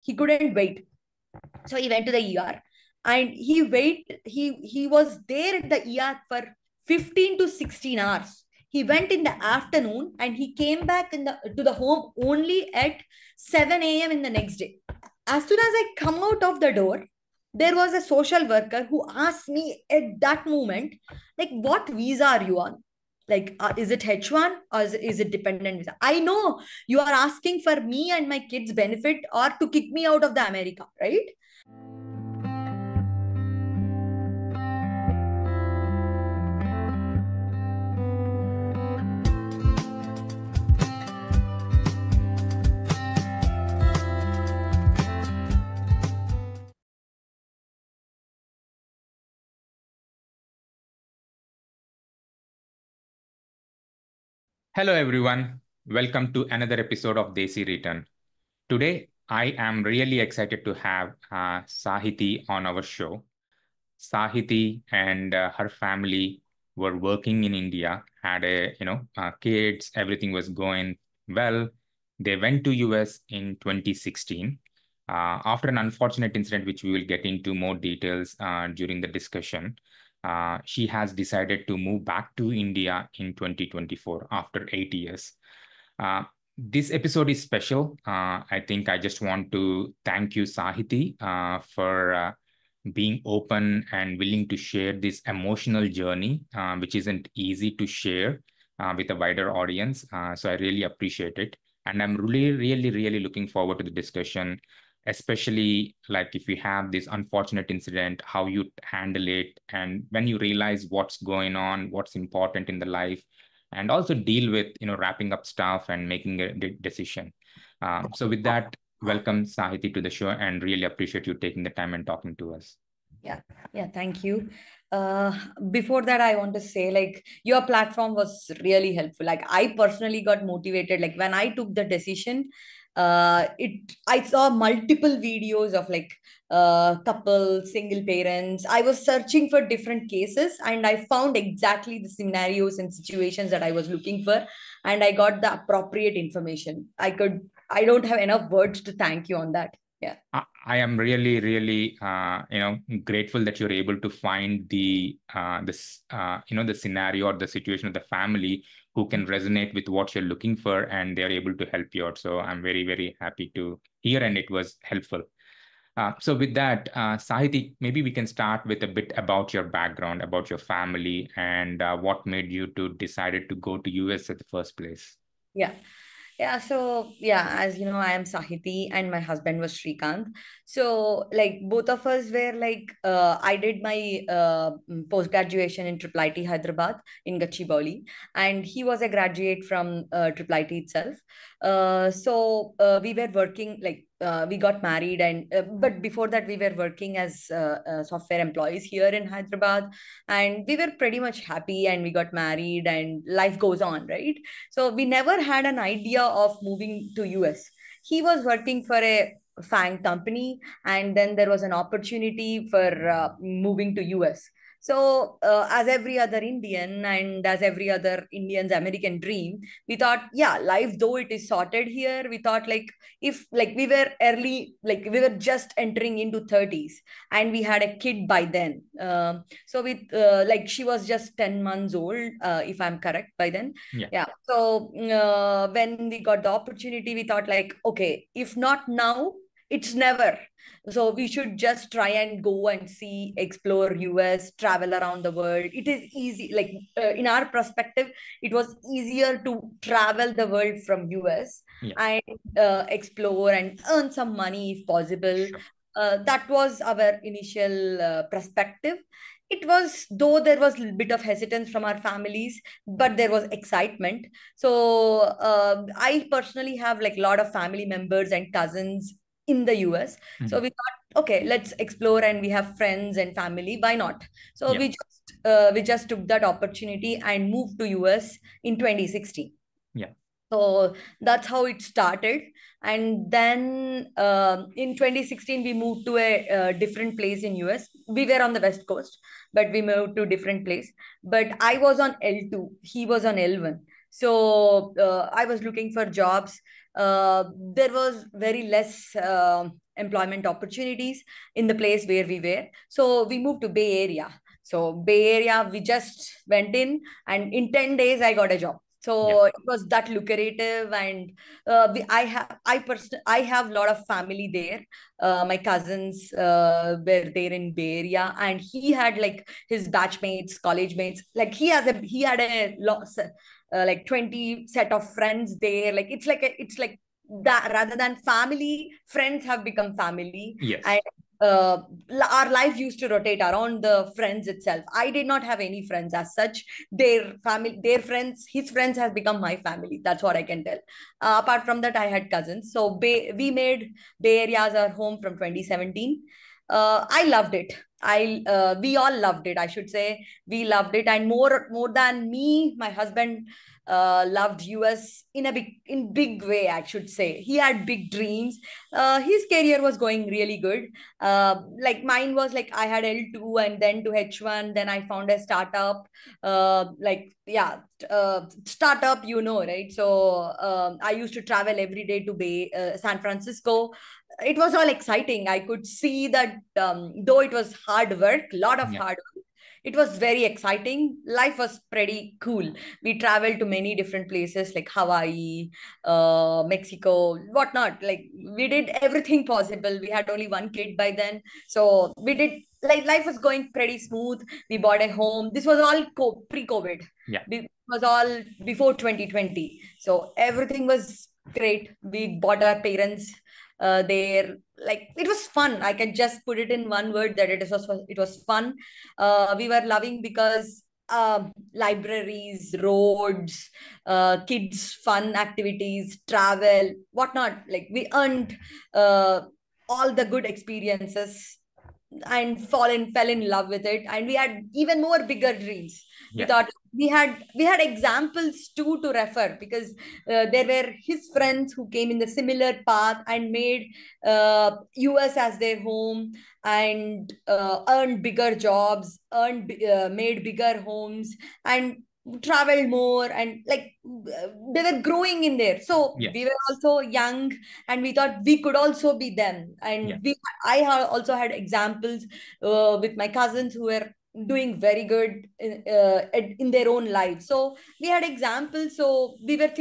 He couldn't wait. So he went to the ER, and he was there at the ER for 15 to 16 hours. He went in the afternoon and he came back to the home only at 7 a.m. in the next day. As soon as I come out of the door, there was a social worker who asked me at that moment, like, what visa are you on? Like, is it H1 or is it dependent visa? I know you are asking for me and my kids' benefit or to kick me out of the America, right? Hello, everyone. Welcome to another episode of Desi Return. Today, I am really excited to have Sahiti on our show. Sahiti and her family were working in India, had kids, everything was going well. They went to US in 2016 after an unfortunate incident, which we will get into more details during the discussion. She has decided to move back to India in 2024 after 8 years. Uh, this episode is special. I think I just want to thank you, Sahiti, for being open and willing to share this emotional journey, which isn't easy to share with a wider audience. So I really appreciate it. And I'm really, really, really looking forward to the discussion, especially like if you have this unfortunate incident, how you handle it, and when you realize what's going on, what's important in the life, and also deal with, wrapping up stuff and making a decision. So with that, welcome Sahiti to the show and really appreciate you taking the time and talking to us. Yeah, thank you. uh Before that, I want to say, like, your platform was really helpful. Like, I personally got motivated, like when I took the decision. I saw multiple videos of, like, couples, single parents. I was searching for different cases and I found exactly the scenarios and situations that I was looking for, and I got the appropriate information. I don't have enough words to thank you on that. Yeah. I am really, really, grateful that you're able to find the scenario or the situation of the family who can resonate with what you're looking for, and they're able to help you out. So I'm very, very happy to hear, and it was helpful. So with that, Sahiti, maybe we can start with a bit about your background, about your family, and what made you to decided to go to US at the first place. Yeah. Yeah, so yeah, as you know, I am Sahiti and my husband was Shrikant. So, like, both of us were like, I did my post graduation in Triple IT Hyderabad in Gachibowli, and he was a graduate from Triple IT itself. We were working, like, we got married, and but before that, we were working as software employees here in Hyderabad, and we were pretty much happy, and we got married, and life goes on, right? So we never had an idea of moving to US. He was working for a FANG company, and then there was an opportunity for moving to US. So, as every other Indian and as every other Indian's American dream, we thought, yeah, life though it is sorted here, we thought, like, if, like, we were early, like we were just entering into 30s, and we had a kid by then. So with like, she was just 10 months old, if I'm correct, by then. Yeah. Yeah. So when we got the opportunity, we thought, like, okay, if not now, it's never. So we should just try and go and see, explore US, travel around the world. It is easy. Like, in our perspective, it was easier to travel the world from US Yeah. and explore and earn some money if possible. Sure. That was our initial perspective. It was, though there was a bit of hesitance from our families, but there was excitement. So I personally have, like, a lot of family members and cousins in the US. So Mhm. we thought, okay, let's explore, and we have friends and family. Why not? So Yeah. we just took that opportunity and moved to US in 2016. Yeah. So that's how it started. And then in 2016, we moved to a different place in US. We were on the West Coast, but we moved to different place. But I was on L2, he was on L1. So I was looking for jobs. There was very less employment opportunities in the place where we were. So we moved to Bay Area. So Bay Area, we just went in, and in 10 days I got a job. Yeah. So it was that lucrative, and I have a lot of family there. My cousins were there in Bay Area, and he had like his batchmates, college mates. Like he had a lot, like 20 set of friends there. Like it's like that, rather than family, friends have become family. Yes. And our life used to rotate around the friends itself. I did not have any friends as such. Their family, their friends, his friends has become my family. That's what I can tell. Apart from that, I had cousins. So we made Bay Area as our home from 2017. I loved it. We all loved it. I should say we loved it, and more than me, my husband loved US in big way. I should say he had big dreams. His career was going really good. Like mine was like I had L2 and then to H1. Then I found a startup. Like yeah, startup, right? So I used to travel every day to San Francisco. It was all exciting. I could see that though it was hard work, lot of Yeah. hard work, it was very exciting. Life was pretty cool. We traveled to many different places like Hawaii, Mexico, whatnot. Like we did everything possible. We had only one kid by then. So we did, like, life was going pretty smooth. We bought a home. This was all pre-COVID. Yeah. It was all before 2020. So everything was great. We bought our parents there. Like it was fun. I can just put it in one word that it was fun. We were loving because libraries, roads, kids, fun activities, travel, whatnot. Like we earned uh, all the good experiences and fell in love with it, and we had even more bigger dreams. We Yeah. thought we had examples too to refer, because there were his friends who came in the similar path and made US as their home, and earned bigger jobs, made bigger homes, and traveled more, and like they were growing in there. So Yes. we were also young, and we thought we could also be them. And Yeah. also had examples with my cousins who were doing very good in their own lives. So we had examples. So we were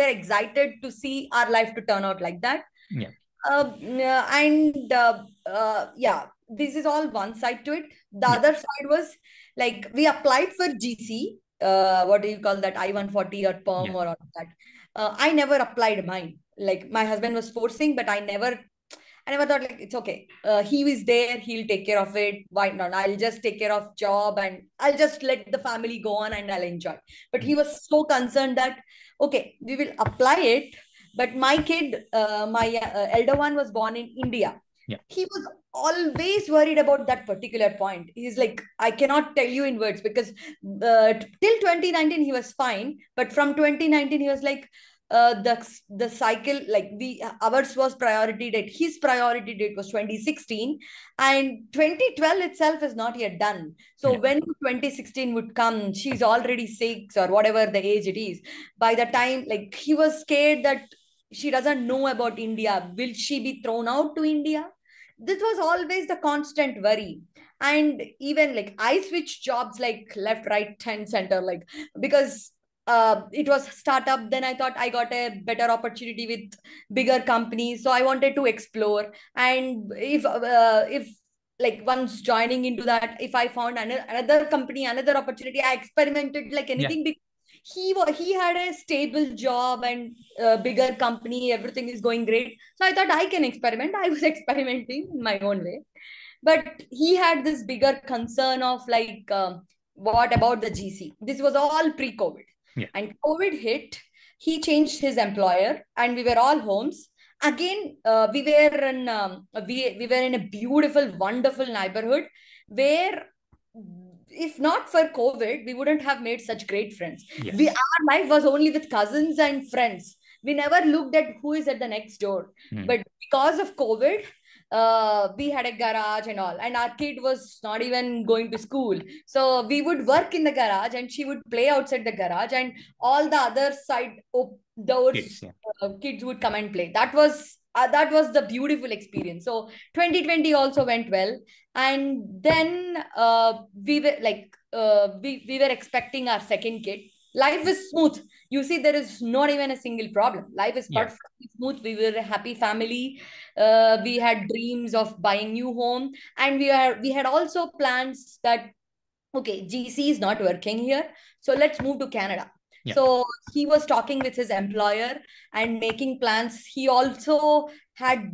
excited to see our life to turn out like that. Yeah. Yeah, this is all one side to it. The other side was like we applied for GC. What do you call that? I-140 or PERM Yeah. or all of that. I never applied mine. Like my husband was forcing, but I never thought like it's okay. He was there, he'll take care of it. Why not? I'll just take care of job and I'll just let the family go on and I'll enjoy. But he was so concerned that okay, we will apply it. But my kid, my elder one was born in India. Yeah. He was always worried about that particular point. He's like, I cannot tell you in words because till 2019 he was fine, but from 2019 he was like, the cycle, like ours was priority date, his priority date was 2016, and 2012 itself is not yet done. So Yeah. when 2016 would come, she's already 6 or whatever the age it is. By the time, like, he was scared that she doesn't know about India, will she be thrown out to India? This was always the constant worry. And even like I switched jobs like left, right, and center, like, because it was startup. Then I thought I got a better opportunity with bigger companies, so I wanted to explore. And if like once joining into that, if I found another company, another opportunity, I experimented like Yeah. anything. He had a stable job and bigger company, everything is going great, so I thought I can experiment. I was experimenting in my own way. But he had this bigger concern of like, what about the GC? This was all pre-COVID. Yeah. And COVID hit, he changed his employer, and we were all homes again. We were in a beautiful, wonderful neighborhood where, if not for COVID, we wouldn't have made such great friends. Yes. Our life was only with cousins and friends. We never looked at who is at the next door. But because of COVID, we had a garage and all, and our kid was not even going to school. So we would work in the garage, and she would play outside the garage, and all the other side doors, Kids. Yeah. kids would come and play. That was that was the beautiful experience. So 2020 also went well. And then we were like, we were expecting our second kid. Life is smooth. You see, there is not even a single problem. Life is Yeah. perfectly smooth. We were a happy family. We had dreams of buying new home, and we had also plans that, okay, GC is not working here, so let's move to Canada. Yeah. So he was talking with his employer and making plans. He also had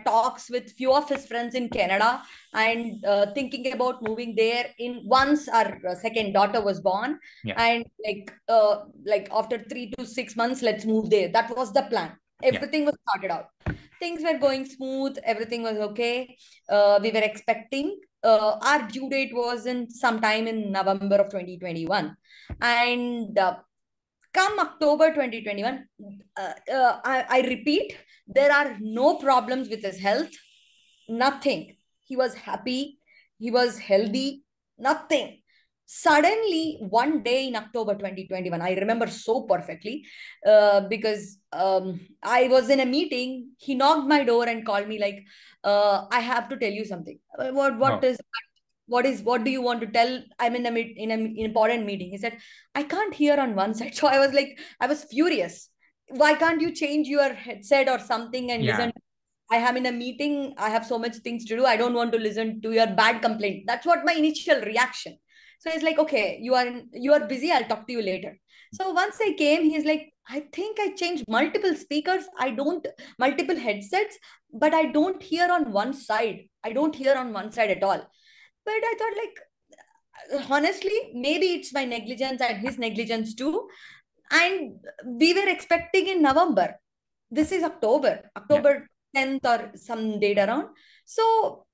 talks with few of his friends in Canada, and thinking about moving there in once our second daughter was born. Yeah. And like after 3 to 6 months, let's move there. That was the plan. Everything was started out. Things were going smooth. Everything was okay. We were expecting, our due date was in sometime in November of 2021. And come October 2021, I repeat, there are no problems with his health, nothing. He was happy, he was healthy, nothing. Suddenly, one day in October 2021, I remember so perfectly, because I was in a meeting. He knocked my door and called me like, I have to tell you something. What Oh. is what do you want to tell? I'm in in an important meeting. He said, I can't hear on one side. So I was like, I was furious. Why can't you change your headset or something and Yeah. listen? I am in a meeting. I have so much things to do. I don't want to listen to your bad complaint. That's what my initial reaction. So it's like, okay, you are busy. I'll talk to you later. So once I came, he's like, I think I changed multiple speakers. I don't multiple headsets, but I don't hear on one side. I don't hear on one side at all. But I thought, like, honestly, maybe it's my negligence and his negligence too. And we were expecting in November. This is October, Yeah. October 10th or some date around. So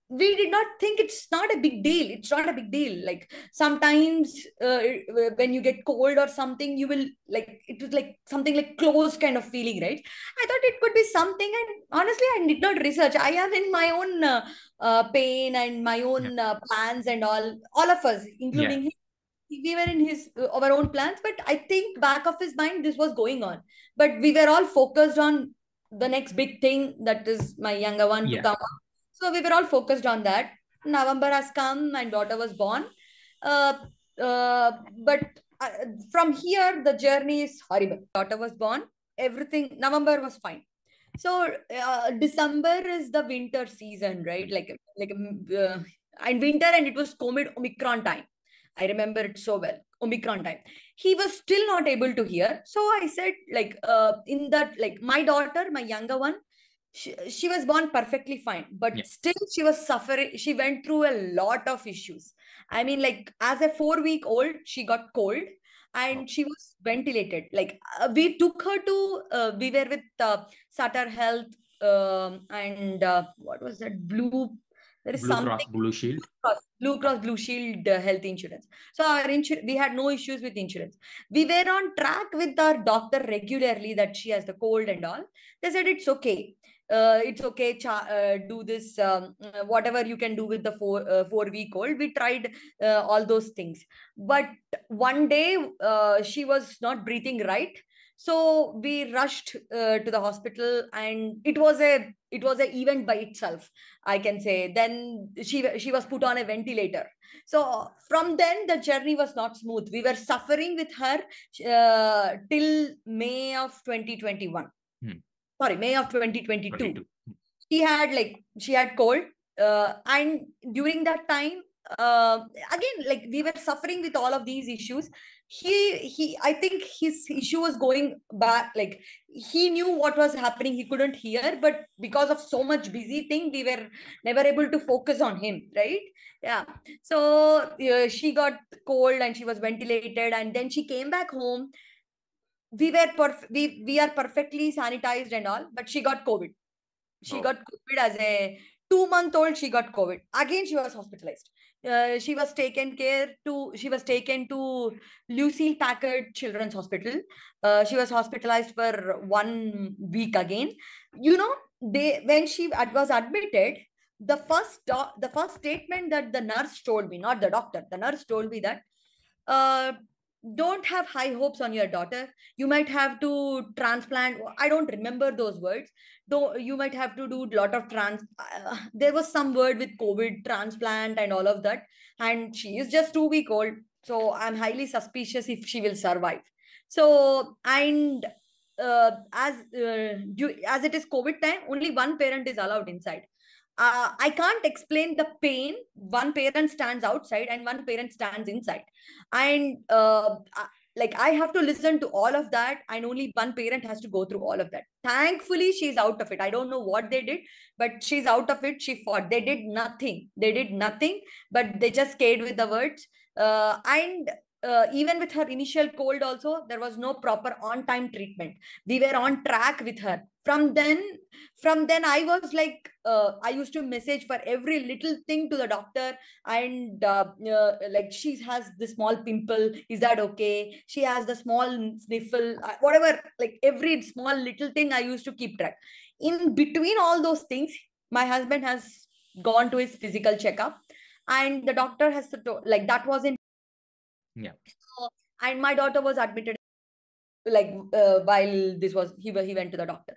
we did not think, it's not a big deal. It's not a big deal. Like sometimes when you get cold or something, you will like, it was like something like close kind of feeling, right? I thought it could be something. And honestly, I did not research. I am in my own pain and my Yeah. own plans and all of us, Yeah. including him. We were in his our own plans, but I think back of his mind this was going on. But we were all focused on the next big thing, that is my younger one to Yeah. come up. So we were all focused on that. November has come, my daughter was born. uh, but uh, from here the journey is horrible. Daughter was born, everything, November was fine. So December is the winter season, right? And winter, and it was COVID Omicron time. I remember it so well. Omicron time. He was still not able to hear. So I said, like, in that, like, my daughter, my younger one, she was born perfectly fine, Yeah. but still she was suffering. She went through a lot of issues. I mean, like, as a 4 week old, she got cold Oh. and she was ventilated. Like, we took her to, we were with Sutter Health, and what was that? There is Blue something. Cross Blue Shield. Blue Cross Blue Shield health insurance. So we had no issues with insurance. We were on track with our doctor regularly that she has the cold and all. They said it's okay. It's okay. Do this. Whatever you can do with the 4 week old. We tried all those things, but one day she was not breathing right. So we rushed to the hospital, and it was a event by itself, I can say. Then she was put on a ventilator. So from then the journey was not smooth. We were suffering with her till May of 2021. Hmm. Sorry, May of 2022. 22. She had cold, and during that time, again, like, we were suffering with all of these issues. He I think his issue was going back. Like, he knew what was happening, he couldn't hear, but because of so much busy thing, we were never able to focus on him, right? Yeah. So she got cold and she was ventilated, and then she came back home. We are perfectly sanitized and all, but she got COVID. She Oh. got COVID as a 2 month old. She got COVID. Again, she was hospitalized. She was taken to Lucille Packard Children's Hospital. She was hospitalized for 1 week again. You know, when she was admitted, the first statement that the nurse told me, not the doctor, the nurse told me that, uh, don't have high hopes on your daughter. You might have to transplant. I don't remember those words. Though you might have to do a lot of there was some word with COVID transplant and all of that. And she is just 2 week old. So I'm highly suspicious if she will survive. So, and as it is COVID time, only one parent is allowed inside. I can't explain the pain. One parent stands outside and one parent stands inside. And like I have to listen to all of that, and only one parent has to go through all of that. Thankfully, she's out of it. I don't know what they did, but she's out of it. She fought. They did nothing. They did nothing, but they just stayed with the words. And even with her initial cold, also, there was no proper on time treatment. We were on track with her. From then I was like, I used to message for every little thing to the doctor. And like, she has the small pimple, is that okay? She has the small sniffle, whatever, like every small little thing I used to keep track. In between all those things, my husband has gone to his physical checkup, and the doctor has to, like, that was in. Yeah. And my daughter was admitted, like, while this was, he went to the doctor.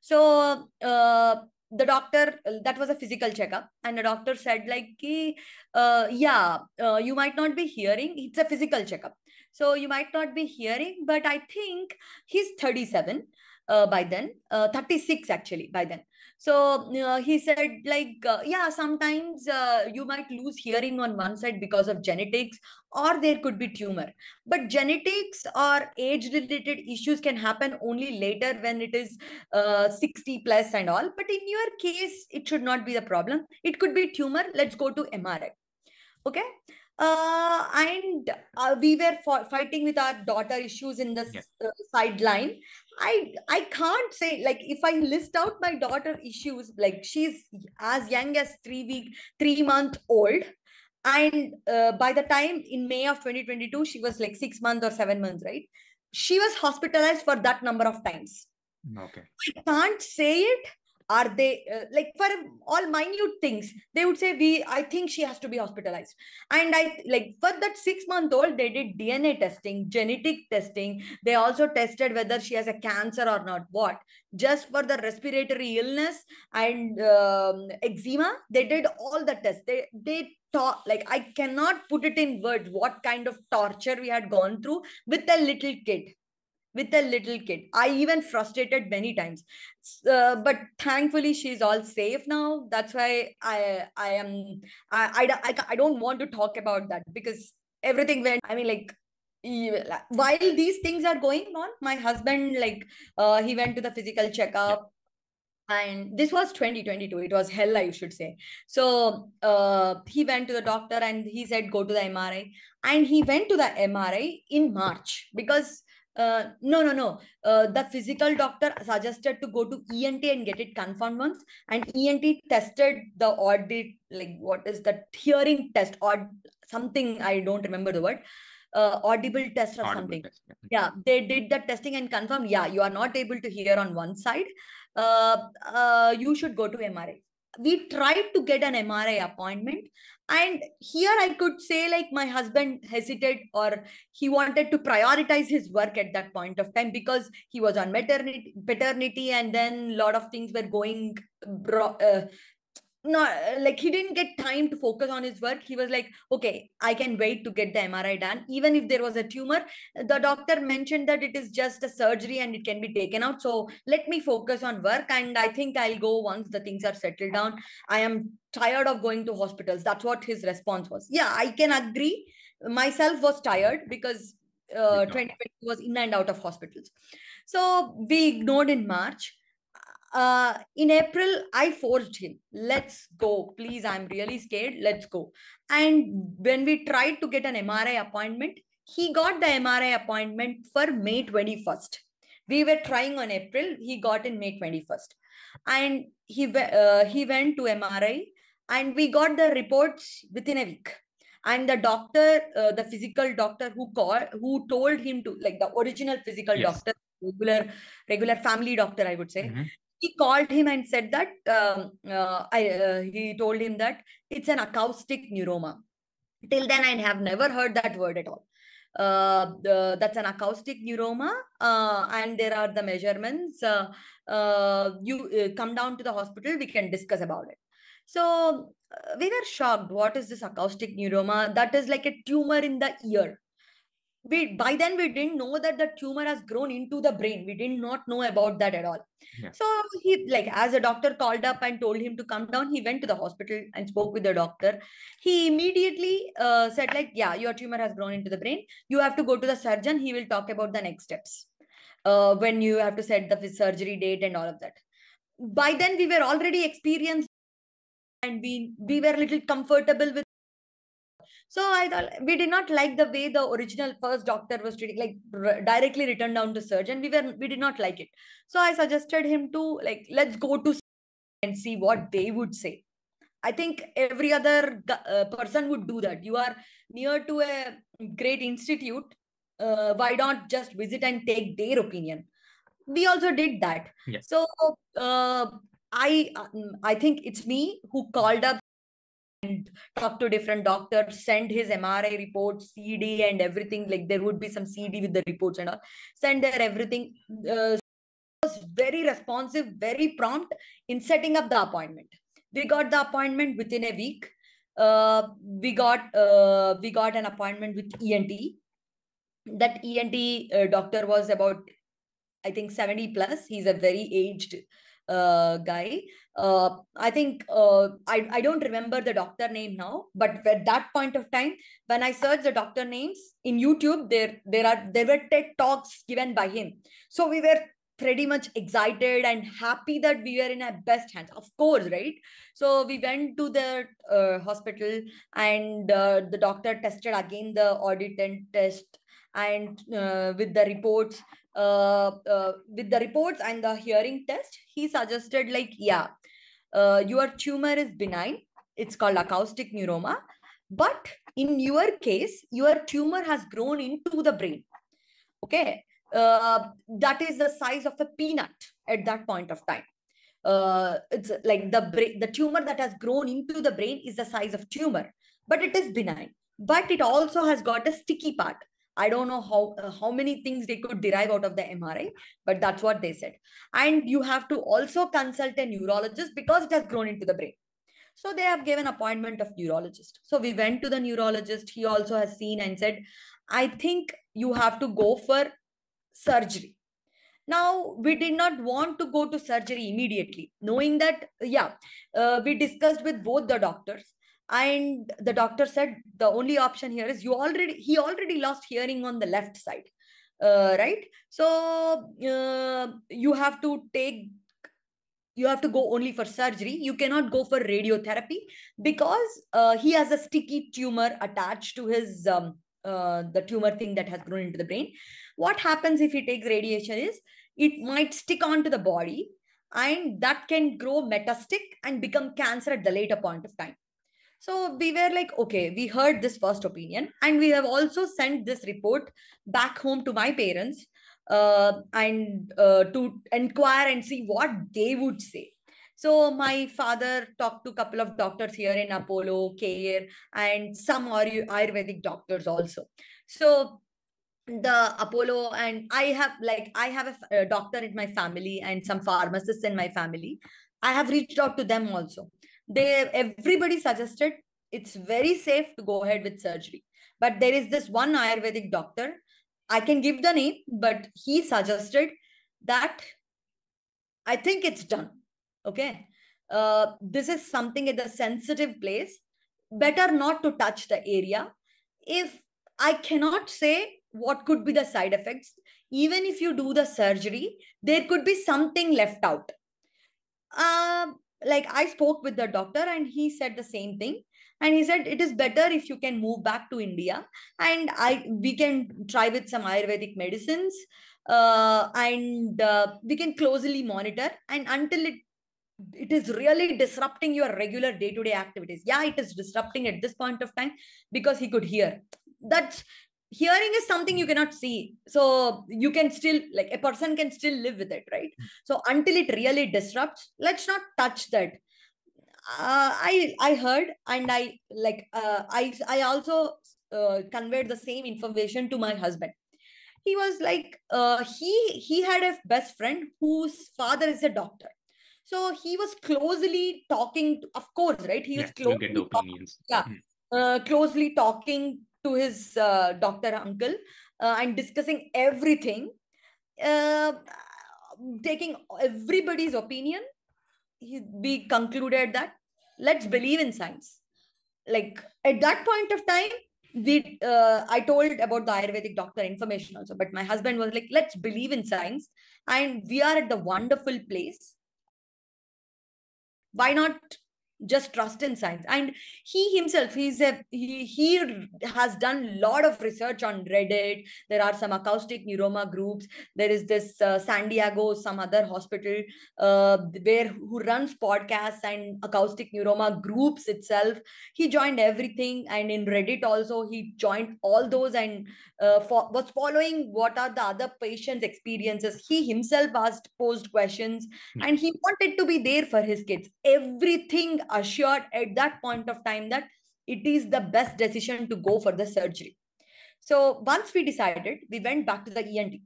So the doctor, that was a physical checkup, and the doctor said like, yeah, you might not be hearing. It's a physical checkup, so you might not be hearing, but I think he's 37 by then, 36 actually by then. So he said like, yeah, sometimes you might lose hearing on one side because of genetics, or there could be tumor. But genetics or age related issues can happen only later, when it is 60 plus and all. But in your case, it should not be the problem. It could be tumor. Let's go to MRI. Okay. And we were fighting with our daughter issues in the sideline. I can't say, like, if I list out my daughter issues, like, she's as young as 3 month old. And by the time in May of 2022, she was like 6 months or 7 months, right? She was hospitalized for that number of times. Okay. I can't say it. Are they like, for all minute things, they would say, I think she has to be hospitalized. And I, like, for that 6 month old, they did DNA testing, genetic testing. They also tested whether she has a cancer or not. What? Just for the respiratory illness and eczema, they did all the tests. They taught, like, I cannot put it in words what kind of torture we had gone through with a little kid. I even frustrated many times. But thankfully she's all safe now. That's why I don't want to talk about that, because everything went, I mean, like, while these things are going on, my husband, like, he went to the physical checkup. And this was 2022. It was hell, I should say. So he went to the doctor and he said, go to the MRI. And he went to the MRI in March, because no. The physical doctor suggested to go to ENT and get it confirmed once. And ENT tested the audit, like, what is that hearing test or something? I don't remember the word. Audible test or something. Test, yeah, they did the testing and confirmed, yeah, you are not able to hear on one side. You should go to MRI. We tried to get an MRI appointment. And here I could say, like, my husband hesitated, or he wanted to prioritize his work at that point of time, because he was on paternity, and then a lot of things were going not, like, he didn't get time to focus on his work. He was like, okay, I can wait to get the MRI done. Even if there was a tumor, the doctor mentioned that it is just a surgery and it can be taken out. So let me focus on work. And I think I'll go once the things are settled down. I am tired of going to hospitals. That's what his response was. Yeah, I can agree. Myself was tired, because 2020 was in and out of hospitals. So we ignored in March. In April, I forced him, let's go, please. I'm really scared. Let's go. And when we tried to get an MRI appointment, he got the MRI appointment for May 21st. We were trying on April. He got in May 21st. And he went to MRI, and we got the reports within a week. And the doctor, the physical doctor who told him to, like, the original physical doctor, regular family doctor, I would say, he called him and said that he told him that it's an acoustic neuroma. Till then, I have never heard that word at all. That's an acoustic neuroma, and there are the measurements. You come down to the hospital, we can discuss about it. So we were shocked. What is this acoustic neuroma? That is like a tumor in the ear. By then we didn't know that the tumor has grown into the brain. We did not know about that at all. Yeah. So he, like, as a doctor called up and told him to come down, he went to the hospital and spoke with the doctor. He immediately said, like, yeah, your tumor has grown into the brain, you have to go to the surgeon, he will talk about the next steps, when you have to set the surgery date and all of that. By then we were already experienced, and we were a little comfortable with. So I thought, we did not like the way the original first doctor was treating, like directly written down to surgeon. We did not like it. So I suggested him to, like, let's go to and see what they would say. I think every other person would do that. You are near to a great institute. Why not just visit and take their opinion? We also did that. Yeah. So I think it's me who called up and talk to different doctors, send his MRI reports, CD and everything. Like, there would be some CD with the reports and all. Send their everything. Was very responsive, very prompt in setting up the appointment. We got the appointment within a week. We got an appointment with ENT. That ENT doctor was about, I think, 70 plus. He's a very aged guy. I think I don't remember the doctor name now, but at that point of time, when I searched the doctor names in YouTube, there were TED talks given by him. So we were pretty much excited and happy that we were in our best hands, of course, right? So we went to the hospital, and the doctor tested again the audit test, and with the reports and the hearing test, he suggested, like, yeah, your tumor is benign. It's called acoustic neuroma. But in your case, your tumor has grown into the brain. Okay. That is the size of a peanut at that point of time. It's like the tumor that has grown into the brain is the size of tumor, but it is benign. But it also has got a sticky part. I don't know how many things they could derive out of the MRI, but that's what they said. And you have to also consult a neurologist because it has grown into the brain. So they have given appointment of neurologist. So we went to the neurologist. He also has seen and said, I think you have to go for surgery. Now, we did not want to go to surgery immediately, knowing that, yeah, we discussed with both the doctors, and the doctor said the only option here is he already lost hearing on the left side, right? So you have to go only for surgery. You cannot go for radiotherapy because he has a sticky tumor attached to his the tumor thing that has grown into the brain. What happens if he takes radiation is it might stick onto the body, and that can grow metastatic and become cancer at the later point of time. So we were like, okay, we heard this first opinion, and we have also sent this report back home to my parents, and to inquire and see what they would say. So my father talked to a couple of doctors here in Apollo, Care, and some Ayurvedic doctors also. So the Apollo, and I have a doctor in my family and some pharmacists in my family. I have reached out to them also. Everybody suggested it's very safe to go ahead with surgery. But there is this one Ayurvedic doctor, I can give the name, but he suggested that I think it's done. Okay. This is something at the sensitive place. Better not to touch the area. If I cannot say what could be the side effects, even if you do the surgery, there could be something left out. Like, I spoke with the doctor and he said the same thing. And he said it is better if you can move back to India, and we can try with some Ayurvedic medicines, and we can closely monitor, and until it is really disrupting your regular day-to-day activities. Yeah, it is disrupting at this point of time because he could hear. That's Hearing is something you cannot see, so you can still, like, a person can still live with it, right? So until it really disrupts, let's not touch that. I heard, and I also conveyed the same information to my husband. He was like, he had a best friend whose father is a doctor. So he was closely talking, of course, right? He was You get the closely opinions. yeah, closely talking to his doctor uncle and discussing everything, uh, taking everybody's opinion. We concluded that let's believe in science. Like at that point of time, I told about the Ayurvedic doctor information also, but my husband was like, let's believe in science, and we are at the wonderful place. Why not just trust in science? And he himself, he has done a lot of research on Reddit. There are some acoustic neuroma groups. There is this San Diego, some other hospital where who runs podcasts and acoustic neuroma groups itself. He joined everything, and in Reddit also he joined all those, and was following what are the other patients experiences. He himself asked posed questions, and he wanted to be there for his kids. Everything assured at that point of time that it is the best decision to go for the surgery. So once we decided, we went back to the ENT,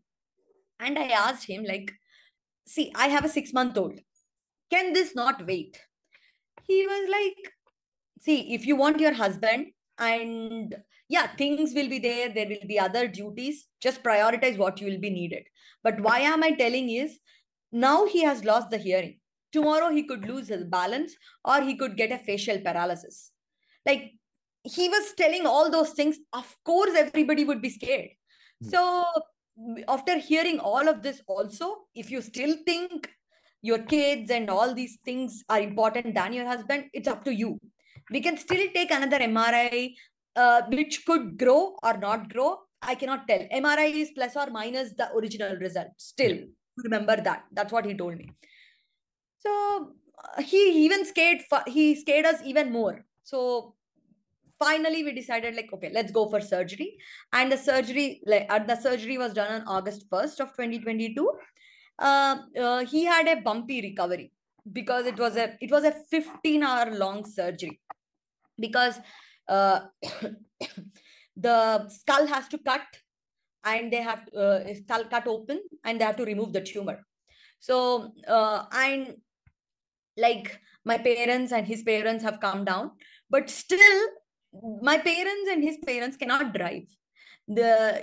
and I asked him, like, see, I have a 6 month old, can this not wait? He was like, see, if you want your husband, and yeah, things will be there will be other duties, just prioritize what you will be needed. But why am I telling is, now he has lost the hearing, tomorrow he could lose his balance, or he could get a facial paralysis. Like, he was telling all those things, of course everybody would be scared. So after hearing all of this also, if you still think your kids and all these things are important than your husband, it's up to you. We can still take another MRI, which could grow or not grow. I cannot tell. MRI is plus or minus the original result. Still, remember that. That's what he told me. So he even he scared us even more. So finally we decided, like, okay, let's go for surgery. And the surgery was done on August 1st of 2022. He had a bumpy recovery because it was a 15-hour long surgery, because uh, the skull has to cut, and they have skull cut open, and they have to remove the tumor. So and like, my parents and his parents have come down, but still my parents and his parents cannot drive.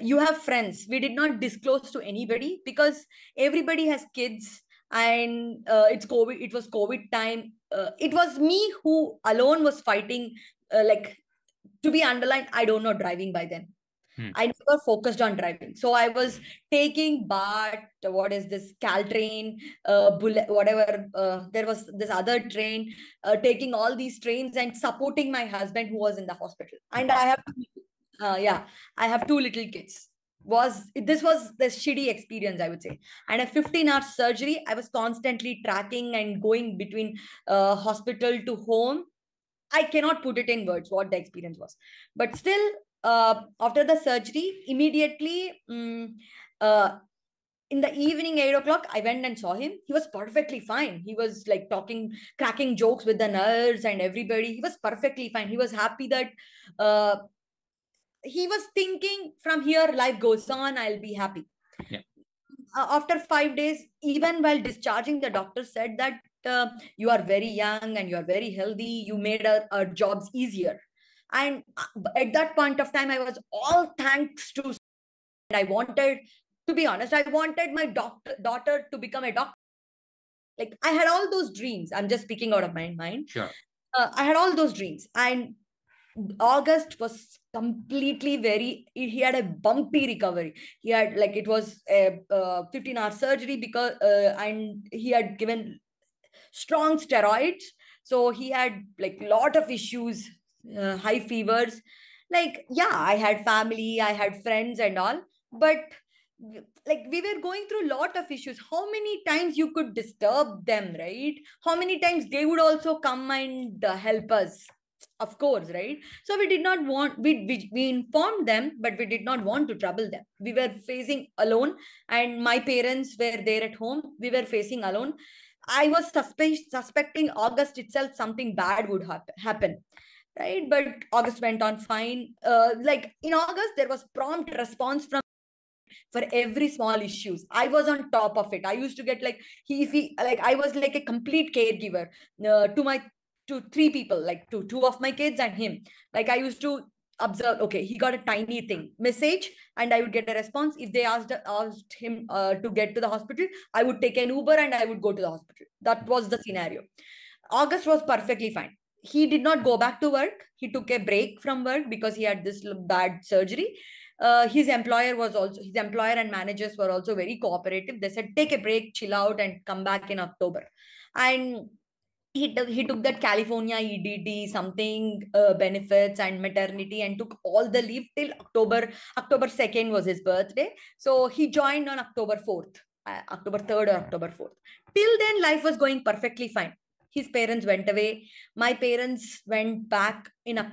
You have friends, we did not disclose to anybody because everybody has kids, and it was COVID time. It was me who alone was fighting, like, to be underlined, I don't know driving by then. I never focused on driving. So I was taking BART, what is this, Caltrain, Bullet, whatever. There was this other train, taking all these trains and supporting my husband who was in the hospital. And I have two little kids. This was the shitty experience, I would say. And a 15-hour surgery, I was constantly tracking and going between hospital to home. I cannot put it in words what the experience was. But still, after the surgery, immediately, in the evening, 8 o'clock, I went and saw him. He was perfectly fine. He was like talking, cracking jokes with the nurse and everybody. He was perfectly fine. He was happy that uh, he was thinking, from here, life goes on, I'll be happy. Yeah. After 5 days, even while discharging, the doctor said that you are very young and you are very healthy. You made our jobs easier. And at that point of time, I was all thanks to. And I wanted, to be honest, I wanted my daughter to become a doctor. Like, I had all those dreams. I'm just speaking out of my mind. Sure. I had all those dreams, and August was completely he had a bumpy recovery. He had, like, it was a 15-hour surgery, because and he had given strong steroids. So he had like lot of issues, high fevers. Like, yeah, I had family, I had friends and all, but like, we were going through a lot of issues. How many times you could disturb them, right? How many times they would also come and help us, of course, right? So we did not want, we informed them, but we did not want to trouble them. We were facing alone, and my parents were there at home. We were facing alone. I was suspecting August itself something bad would happen. right? But August went on fine. Like in August, there was prompt response from for every small issues. I was on top of it. I used to get like if he like I was like a complete caregiver to my to three people, like to two of my kids and him. Like I used to observe, okay, he got a tiny thing message and I would get a response. If they asked him to get to the hospital, I would take an Uber and I would go to the hospital. That was the scenario. August was perfectly fine. He did not go back to work. He took a break from work because he had this bad surgery. His employer and managers were also very cooperative. They said, take a break, chill out, and come back in October. And he took that California EDD something benefits and maternity and took all the leave till October. October 2nd was his birthday. So he joined on October 4th, October 3rd or October 4th. Till then, life was going perfectly fine. His parents went away. My parents went back in on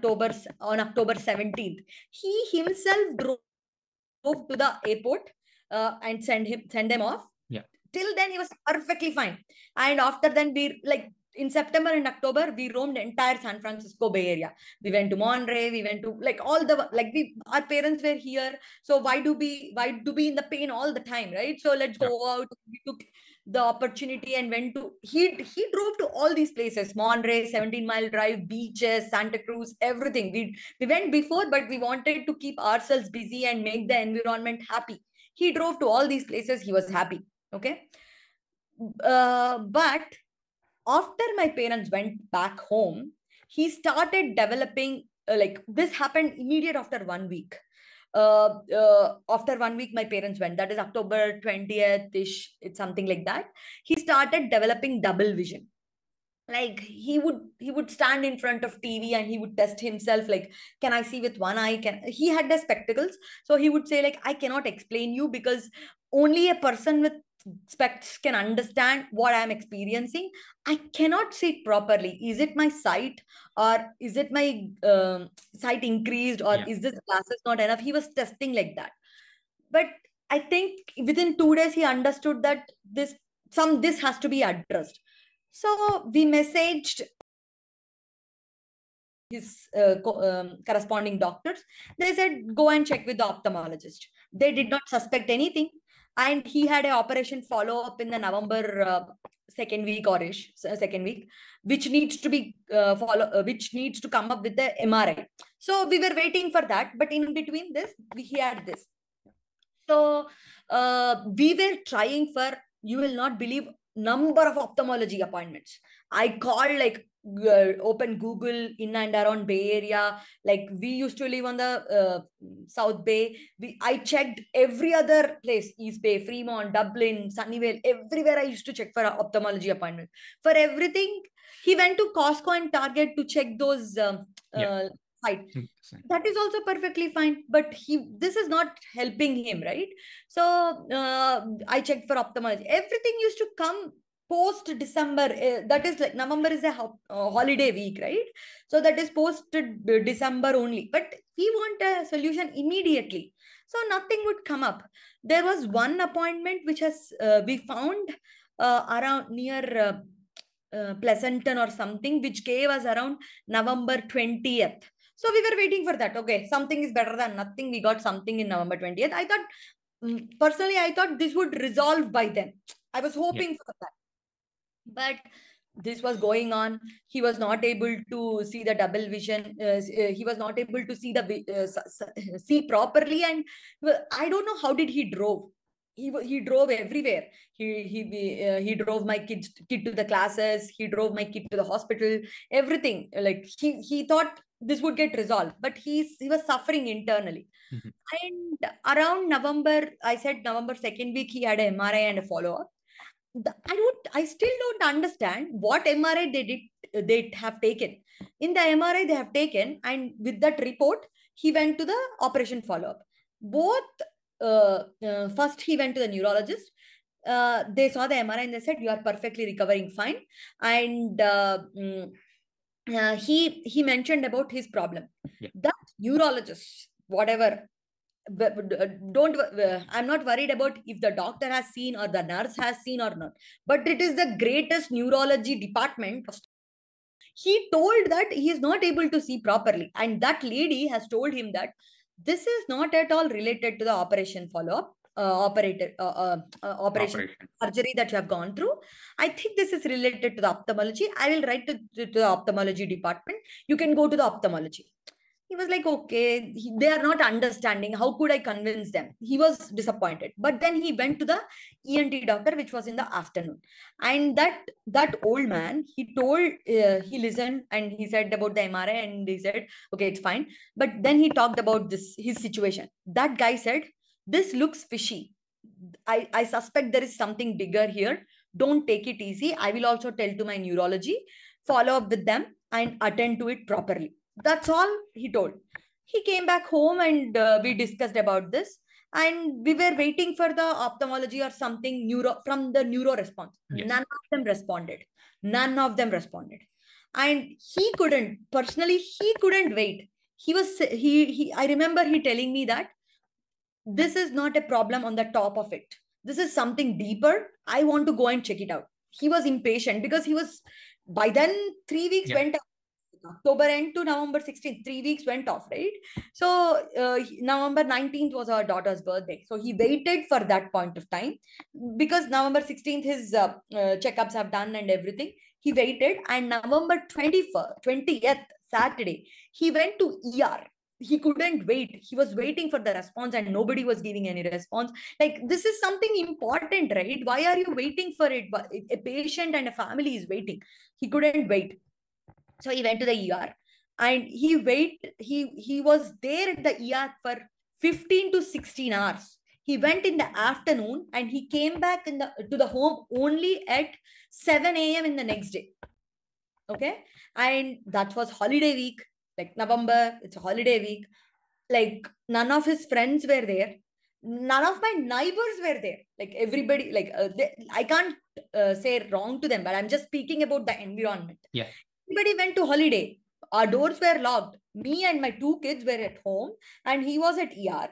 October 17th. He himself drove to the airport and send them off. Yeah. Till then, he was perfectly fine. And after then, we like in September and October, we roamed entire San Francisco Bay Area. We went to Monterey, we went to like all the like our parents were here. So why do we in the pain all the time, right? So let's go out. We took the opportunity and went to he drove to all these places: Monterey, 17-mile drive, beaches, Santa Cruz, everything. We went before, but we wanted to keep ourselves busy and make the environment happy. He drove to all these places. He was happy. Okay. But after my parents went back home, he started developing like this happened immediate after 1 week. After 1 week, my parents went. That is October 20th ish. It's something like that. He started developing double vision. Like he would stand in front of TV and he would test himself, like, can I see with one eye? He had the spectacles, so he would say like, I cannot explain you because only a person with specs can understand what I'm experiencing. I cannot see it properly. Is it my sight, or is it my sight increased, or is this glasses not enough? He was testing like that. But I think within 2 days he understood that this has to be addressed. So we messaged his corresponding doctors. They said, go and check with the ophthalmologist. They did not suspect anything. And he had an operation follow-up in the November second week second week, which needs to be which needs to come up with the MRI. So we were waiting for that. But in between this, he had this. So we were trying for, you will not believe, number of ophthalmology appointments. I called like open Google in and around Bay Area. Like we used to live on the South Bay. I checked every other place: East Bay, Fremont, Dublin, Sunnyvale. Everywhere I used to check for ophthalmology appointment. For everything, he went to Costco and Target to check those site. That is also perfectly fine, but this is not helping him, right? So I checked for ophthalmology. Everything used to come post December. That is like November is a holiday week, right? So that is post December only. But we want a solution immediately. So nothing would come up. There was one appointment which has we found around near Pleasanton or something, which gave us around November 20th. So we were waiting for that. Okay, something is better than nothing. We got something in November 20th. I thought, personally, I thought this would resolve by then. I was hoping for that. But this was going on. He was not able to see the double vision. He was not able to see see properly. And I don't know how did he drove. He drove everywhere. He drove my kid to the classes. He drove my kid to the hospital. Everything. Like he thought this would get resolved, but he was suffering internally. And around November, I said November 2nd week, he had an MRI and a follow-up. I still don't understand what MRI they have taken. In the MRI they have taken, and with that report, he went to the operation follow-up. First he went to the neurologist. They saw the MRI and they said, you are perfectly recovering fine. And he mentioned about his problem. That neurologist, whatever, I'm not worried about if the doctor has seen or the nurse has seen or not, but it is the greatest neurology department. he told that he is not able to see properly. And that lady has told him that this is not at all related to the operation follow-up, operation surgery that you have gone through. I think this is related to the ophthalmology. I will write to the ophthalmology department. You can go to the ophthalmology. He was like, okay, they are not understanding. How could I convince them? He was disappointed. But then he went to the ENT doctor, which was in the afternoon. And that old man, he told, he listened and he said about the MRI and he said, okay, it's fine. But then he talked about his situation. That guy said, this looks fishy. I suspect there is something bigger here. Don't take it easy. I will also tell to my neurology, follow up with them and attend to it properly. That's all he told. He came back home and we discussed about this. And we were waiting for the ophthalmology or something from the neuro response. Yes. None of them responded. None of them responded. And he couldn't wait. I remember he telling me that this is not a problem on the top of it. This is something deeper. I want to go and check it out. He was impatient because by then 3 weeks went off. October end to November 16th, 3 weeks went off, right? So November 19th was our daughter's birthday. So he waited for that point of time because November 16th, his checkups have done and everything. He waited, and November 20th, Saturday, he went to ER. He couldn't wait. He was waiting for the response and nobody was giving any response. Like, this is something important, right? Why are you waiting for it? A patient and a family is waiting. He couldn't wait. So he went to the ER and he was there at the ER for 15 to 16 hours. He went in the afternoon and he came back to the home only at 7 a.m. in the next day. Okay. And that was holiday week, like November, it's a holiday week. Like, none of his friends were there. None of my neighbors were there. Like, everybody, like, I can't say wrong to them, but I'm just speaking about the environment. Yeah. Everybody went to holiday. Our doors were locked. Me and my 2 kids were at home and he was at ER.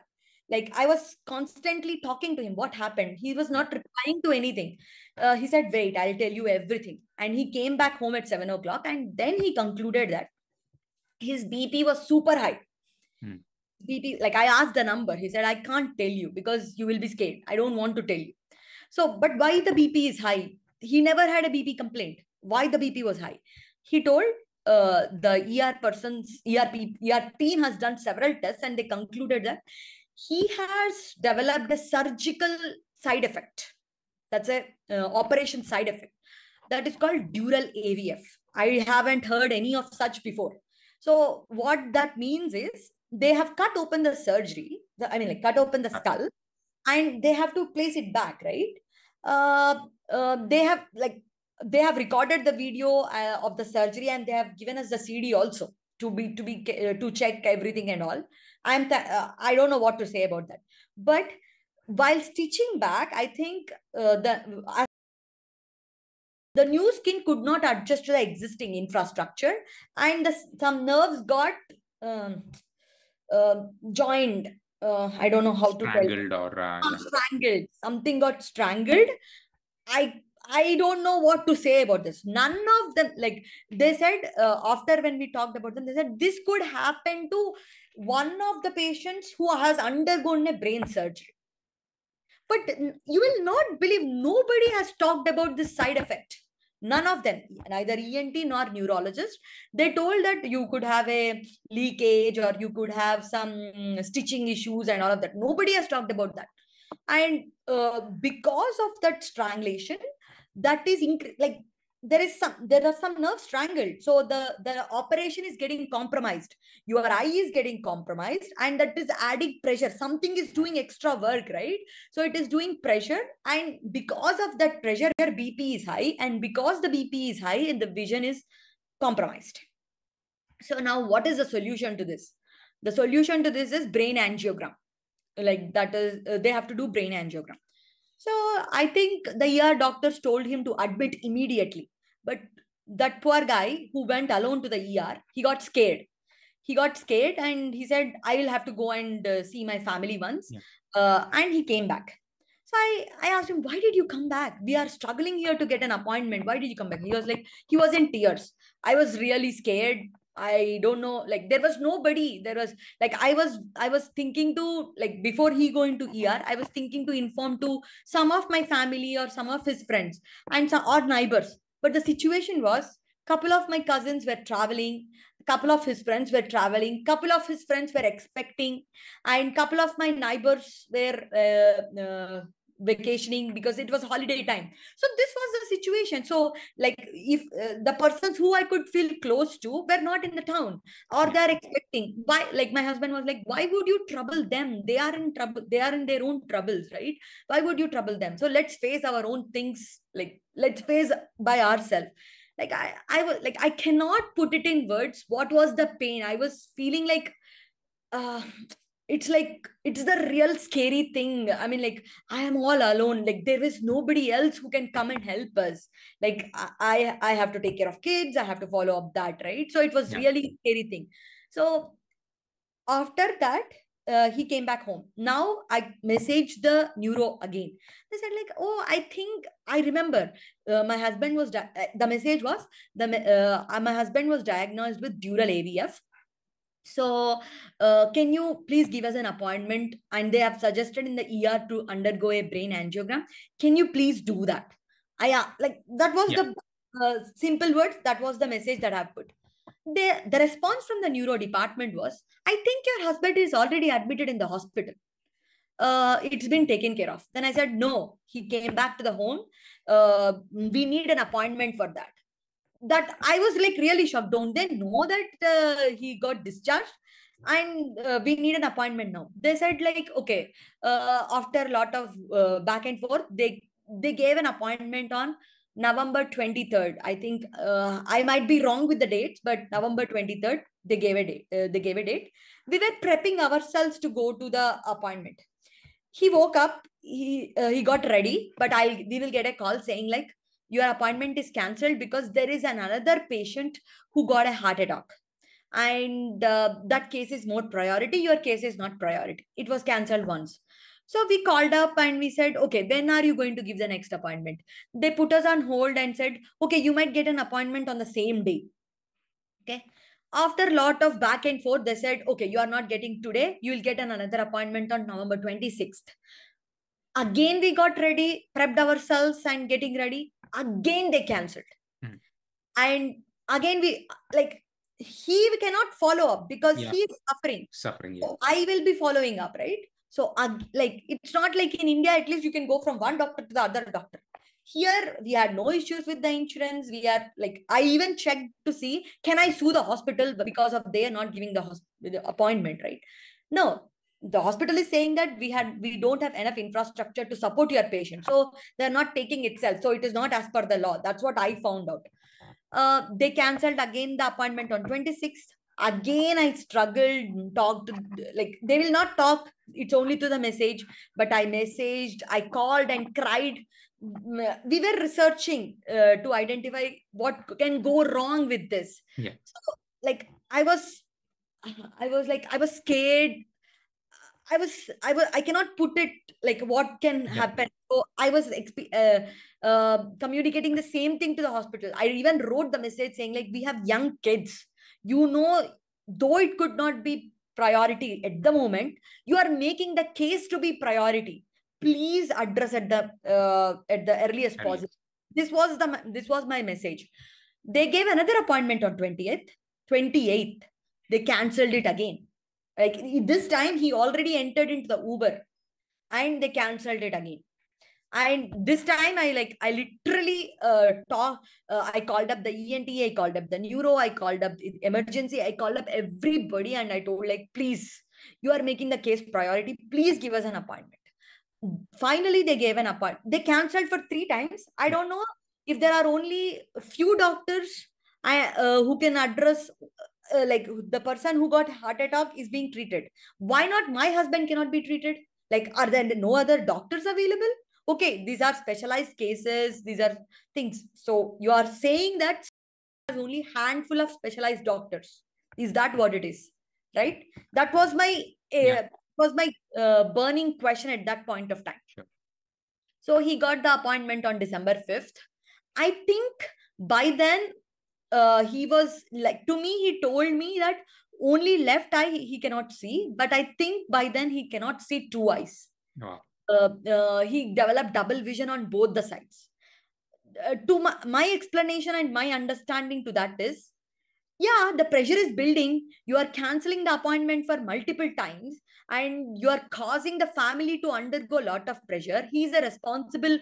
Like, I was constantly talking to him. What happened? He was not replying to anything. He said, wait, I'll tell you everything. And he came back home at 7 o'clock and then he concluded that his BP was super high. BP, like, I asked the number. He said, I can't tell you because you will be scared. I don't want to tell you. So, but why the BP is high? He never had a BP complaint. Why the BP was high? He told the ER team has done several tests and they concluded that he has developed a surgical side effect. That's a operation side effect. That is called dural AVF. I haven't heard any of such before. So what that means is they have cut open the cut open the skull and they have to place it back, right? They have recorded the video of the surgery and they have given us the CD also to check everything and all. I don't know what to say about that. But while stitching back, I think the new skin could not adjust to the existing infrastructure and some nerves got joined. I don't know how strangled to tell. Or strangled. Something got strangled. I don't know what to say about this. None of them, like they said, after when we talked about them, they said this could happen to one of the patients who has undergone a brain surgery. But you will not believe, nobody has talked about this side effect. None of them, neither ENT nor neurologist. They told that you could have a leakage or you could have some stitching issues and all of that. Nobody has talked about that. And because of that strangulation, that is like there are some nerves strangled. So the operation is getting compromised. Your eye is getting compromised and that is adding pressure. Something is doing extra work, right? So it is doing pressure, and because of that pressure, your BP is high, and because the BP is high and the vision is compromised. So now what is the solution to this? The solution to this is brain angiogram. Like that is, they have to do brain angiogram. So I think the ER doctors told him to admit immediately. But that poor guy who went alone to the ER, he got scared. He got scared and he said, I will have to go and see my family once. Yeah. And he came back. So I asked him, why did you come back? We are struggling here to get an appointment. Why did you come back? He was like, he was in tears. I was really scared. I don't know, like there was nobody. There was like I was thinking to, like, before he going to ER, I was thinking to inform to some of my family or some of his friends and some or neighbors. But the situation was, couple of my cousins were traveling, couple of his friends were traveling, couple of his friends were expecting, and couple of my neighbors were vacationing because it was holiday time. So this was the situation. So like if the persons who I could feel close to were not in the town, or they're expecting, why, like my husband was like, why would you trouble them? They are in trouble, they are in their own troubles, right? Why would you trouble them? So let's face our own things, like let's face by ourselves. Like I was like, I cannot put it in words what was the pain I was feeling. Like uh it's like, it's the real scary thing. I mean, like, I am all alone, like there is nobody else who can come and help us. Like I have to take care of kids, I have to follow up that, right? So it was Yeah. really scary thing. So after that, he came back home. Now I messaged the neuro again. They said like, oh, I think I remember, my husband was the message was my husband was diagnosed with dural AVF. So, can you please give us an appointment? And they have suggested in the ER to undergo a brain angiogram. Can you please do that? I like that was Yeah. the simple words. That was the message that I put. The response from the neuro department was, I think your husband is already admitted in the hospital. It's been taken care of. Then I said, no, he came back to the home. We need an appointment for that. That I was like really shocked. Don't they know that he got discharged? And we need an appointment now. They said like, okay. After a lot of back and forth, they gave an appointment on November 23rd. I think I might be wrong with the dates, but November 23rd they gave a date. They gave a date. We were prepping ourselves to go to the appointment. He woke up. He got ready, but we will get a call saying like, your appointment is cancelled because there is another patient who got a heart attack, and that case is more priority, your case is not priority. It was cancelled once. So we called up and we said, okay, when are you going to give the next appointment? They put us on hold and said, okay, you might get an appointment on the same day. Okay. After a lot of back and forth, they said, okay, you are not getting today, you will get another appointment on November 26th. Again we got ready, prepped ourselves and getting ready. Again they cancelled. Mm. And again we, like, he cannot follow up because Yeah. he is suffering. Suffering. Yeah. So I will be following up, right? So like, it's not like in India, at least you can go from one doctor to the other doctor. Here we had no issues with the insurance. We are like, I even checked to see, can I sue the hospital because of they are not giving the appointment, right? No, the hospital is saying that we don't have enough infrastructure to support your patient, so they're not taking itself. So it is not as per the law. That's what I found out. They cancelled again the appointment on 26th. Again I struggled, talked, like they will not talk, it's only to the message. But I messaged, I called and cried. We were researching to identify what can go wrong with this. Yeah. So like I was scared. I cannot put it like what can Yeah. happen. So I was communicating the same thing to the hospital. I even wrote the message saying like, we have young kids, you know, though it could not be priority at the moment, you are making the case to be priority. Please address at the earliest Early. possible. This was my message. They gave another appointment on 20th, 28th. They cancelled it again. Like this time, he already entered into the Uber, and they cancelled it again. And this time, I literally I called up the ENT, I called up the neuro, I called up the emergency, I called up everybody, and I told like, please, you are making the case priority. Please give us an appointment. Finally, they gave an appointment. They cancelled for 3 times. I don't know if there are only a few doctors who can address, like the person who got heart attack is being treated. Why not my husband cannot be treated? Like, are there no other doctors available? Okay, these are specialized cases, these are things. So you are saying that there's only handful of specialized doctors. Is that what it is? Right? That was my Yeah. burning question at that point of time. Sure. So he got the appointment on December 5th. I think by then he was like, to me, he told me that only left eye he cannot see, but I think by then he cannot see two eyes. Wow. He developed double vision on both the sides. To my explanation and my understanding to that is, yeah, the pressure is building. You are canceling the appointment for multiple times and you are causing the family to undergo a lot of pressure. He's a responsible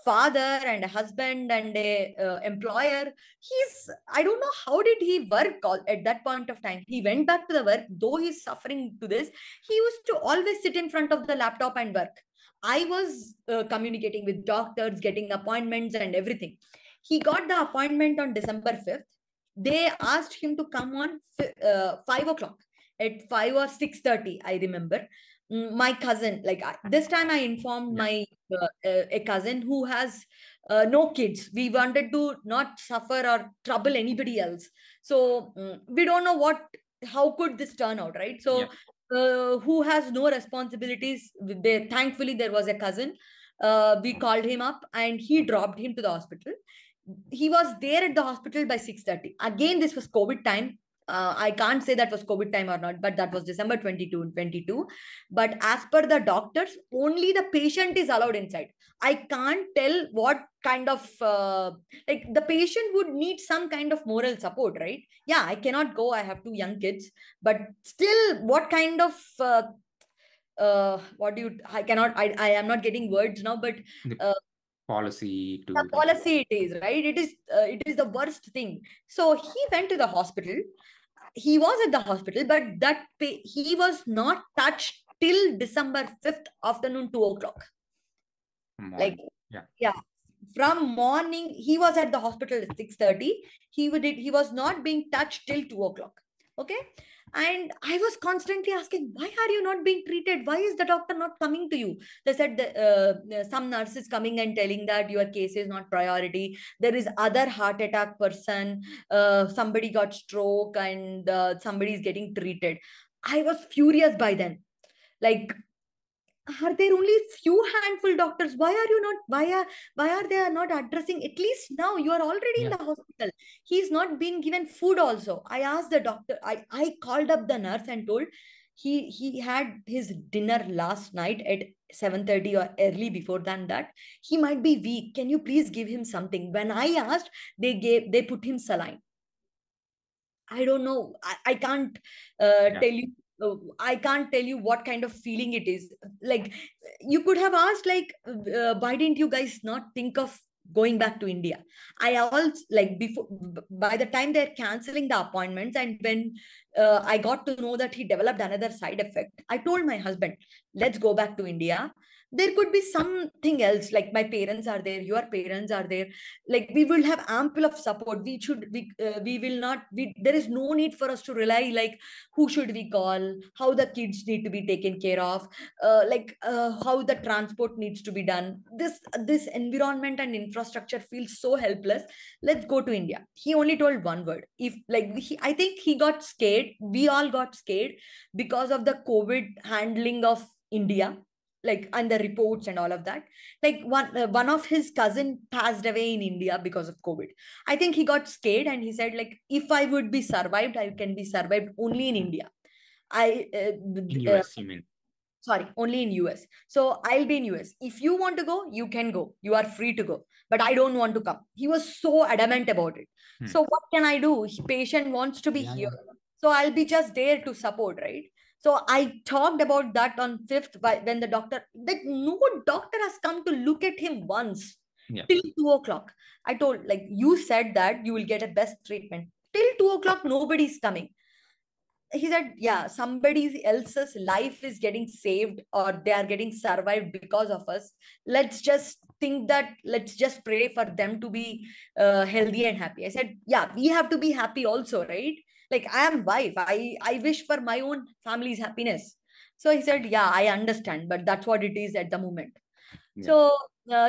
father and a husband and a employer. I don't know how did he work at that point of time. He went back to the work, though he's suffering to this. He used to always sit in front of the laptop and work. I was communicating with doctors, getting appointments and everything. He got the appointment on December 5th. They asked him to come on 5 o'clock. At 5 or 6:30, I remember. My cousin, like this time I informed my a cousin who has no kids. We wanted to not suffer or trouble anybody else. So we don't know how could this turn out, right? So who has no responsibilities. Thankfully there was a cousin. We called him up and he dropped him to the hospital. He was there at the hospital by 6:30. Again, this was COVID time. I can't say that was COVID time or not, but that was December 22. But as per the doctors, only the patient is allowed inside. I can't tell what kind of, like the patient would need some kind of moral support, right? Yeah, I cannot go. I have two young kids, but still, what kind of, what do you, I am not getting words now, but policy to the policy it is, right? It is the worst thing. So he went to the hospital. He was at the hospital, but he was not touched till December 5th afternoon, 2 o'clock. Like, yeah. From morning, he was at the hospital at 6:30. He was not being touched till 2 o'clock. Okay. And I was constantly asking, why are you not being treated? Why is the doctor not coming to you? They said some nurses coming and telling that your case is not priority. There is other heart attack person. Somebody got stroke and somebody is getting treated. I was furious by then. Like, are there only few handful doctors? Why are they not addressing? At least now you are already in the hospital. He's not been given food also. I asked the doctor, I called up the nurse and told he had his dinner last night at 7:30 or early before than that. He might be weak. Can you please give him something? When I asked, they put him saline. I don't know. I can't tell you. I can't tell you what kind of feeling it is. Like, you could have asked, like, why didn't you guys not think of going back to India? I also, like, by the time they're canceling the appointments, and when I got to know that he developed another side effect, I told my husband, let's go back to India. There could be something else, like my parents are there, your parents are there, like we will have ample of support. We will not, there is no need for us to rely, like, who should we call, how the kids need to be taken care of, how the transport needs to be done. This environment and infrastructure feels so helpless. Let's go to India. He only told one word. If, like, I think he got scared, we all got scared because of the COVID handling of India, like, and the reports and all of that. Like, one of his cousin passed away in India because of COVID. I think he got scared and he said, like, if I would be survived, I can be survived only in India. In US, you mean? Sorry, only in US. So I'll be in US. If you want to go, you can go. You are free to go. But I don't want to come. He was so adamant about it. So what can I do? Patient wants to be here. So I'll be just there to support, right? So I talked about that on 5th when the doctor, like, no doctor has come to look at him once till 2 o'clock. I told, like, you said that you will get a best treatment. Till 2 o'clock, nobody's coming. He said, yeah, somebody else's life is getting saved or they are getting survived because of us. Let's just think that, let's just pray for them to be healthy and happy. I said, yeah, we have to be happy also, right? Like, I am wife. I wish for my own family's happiness. So he said, yeah, I understand, but that's what it is at the moment. So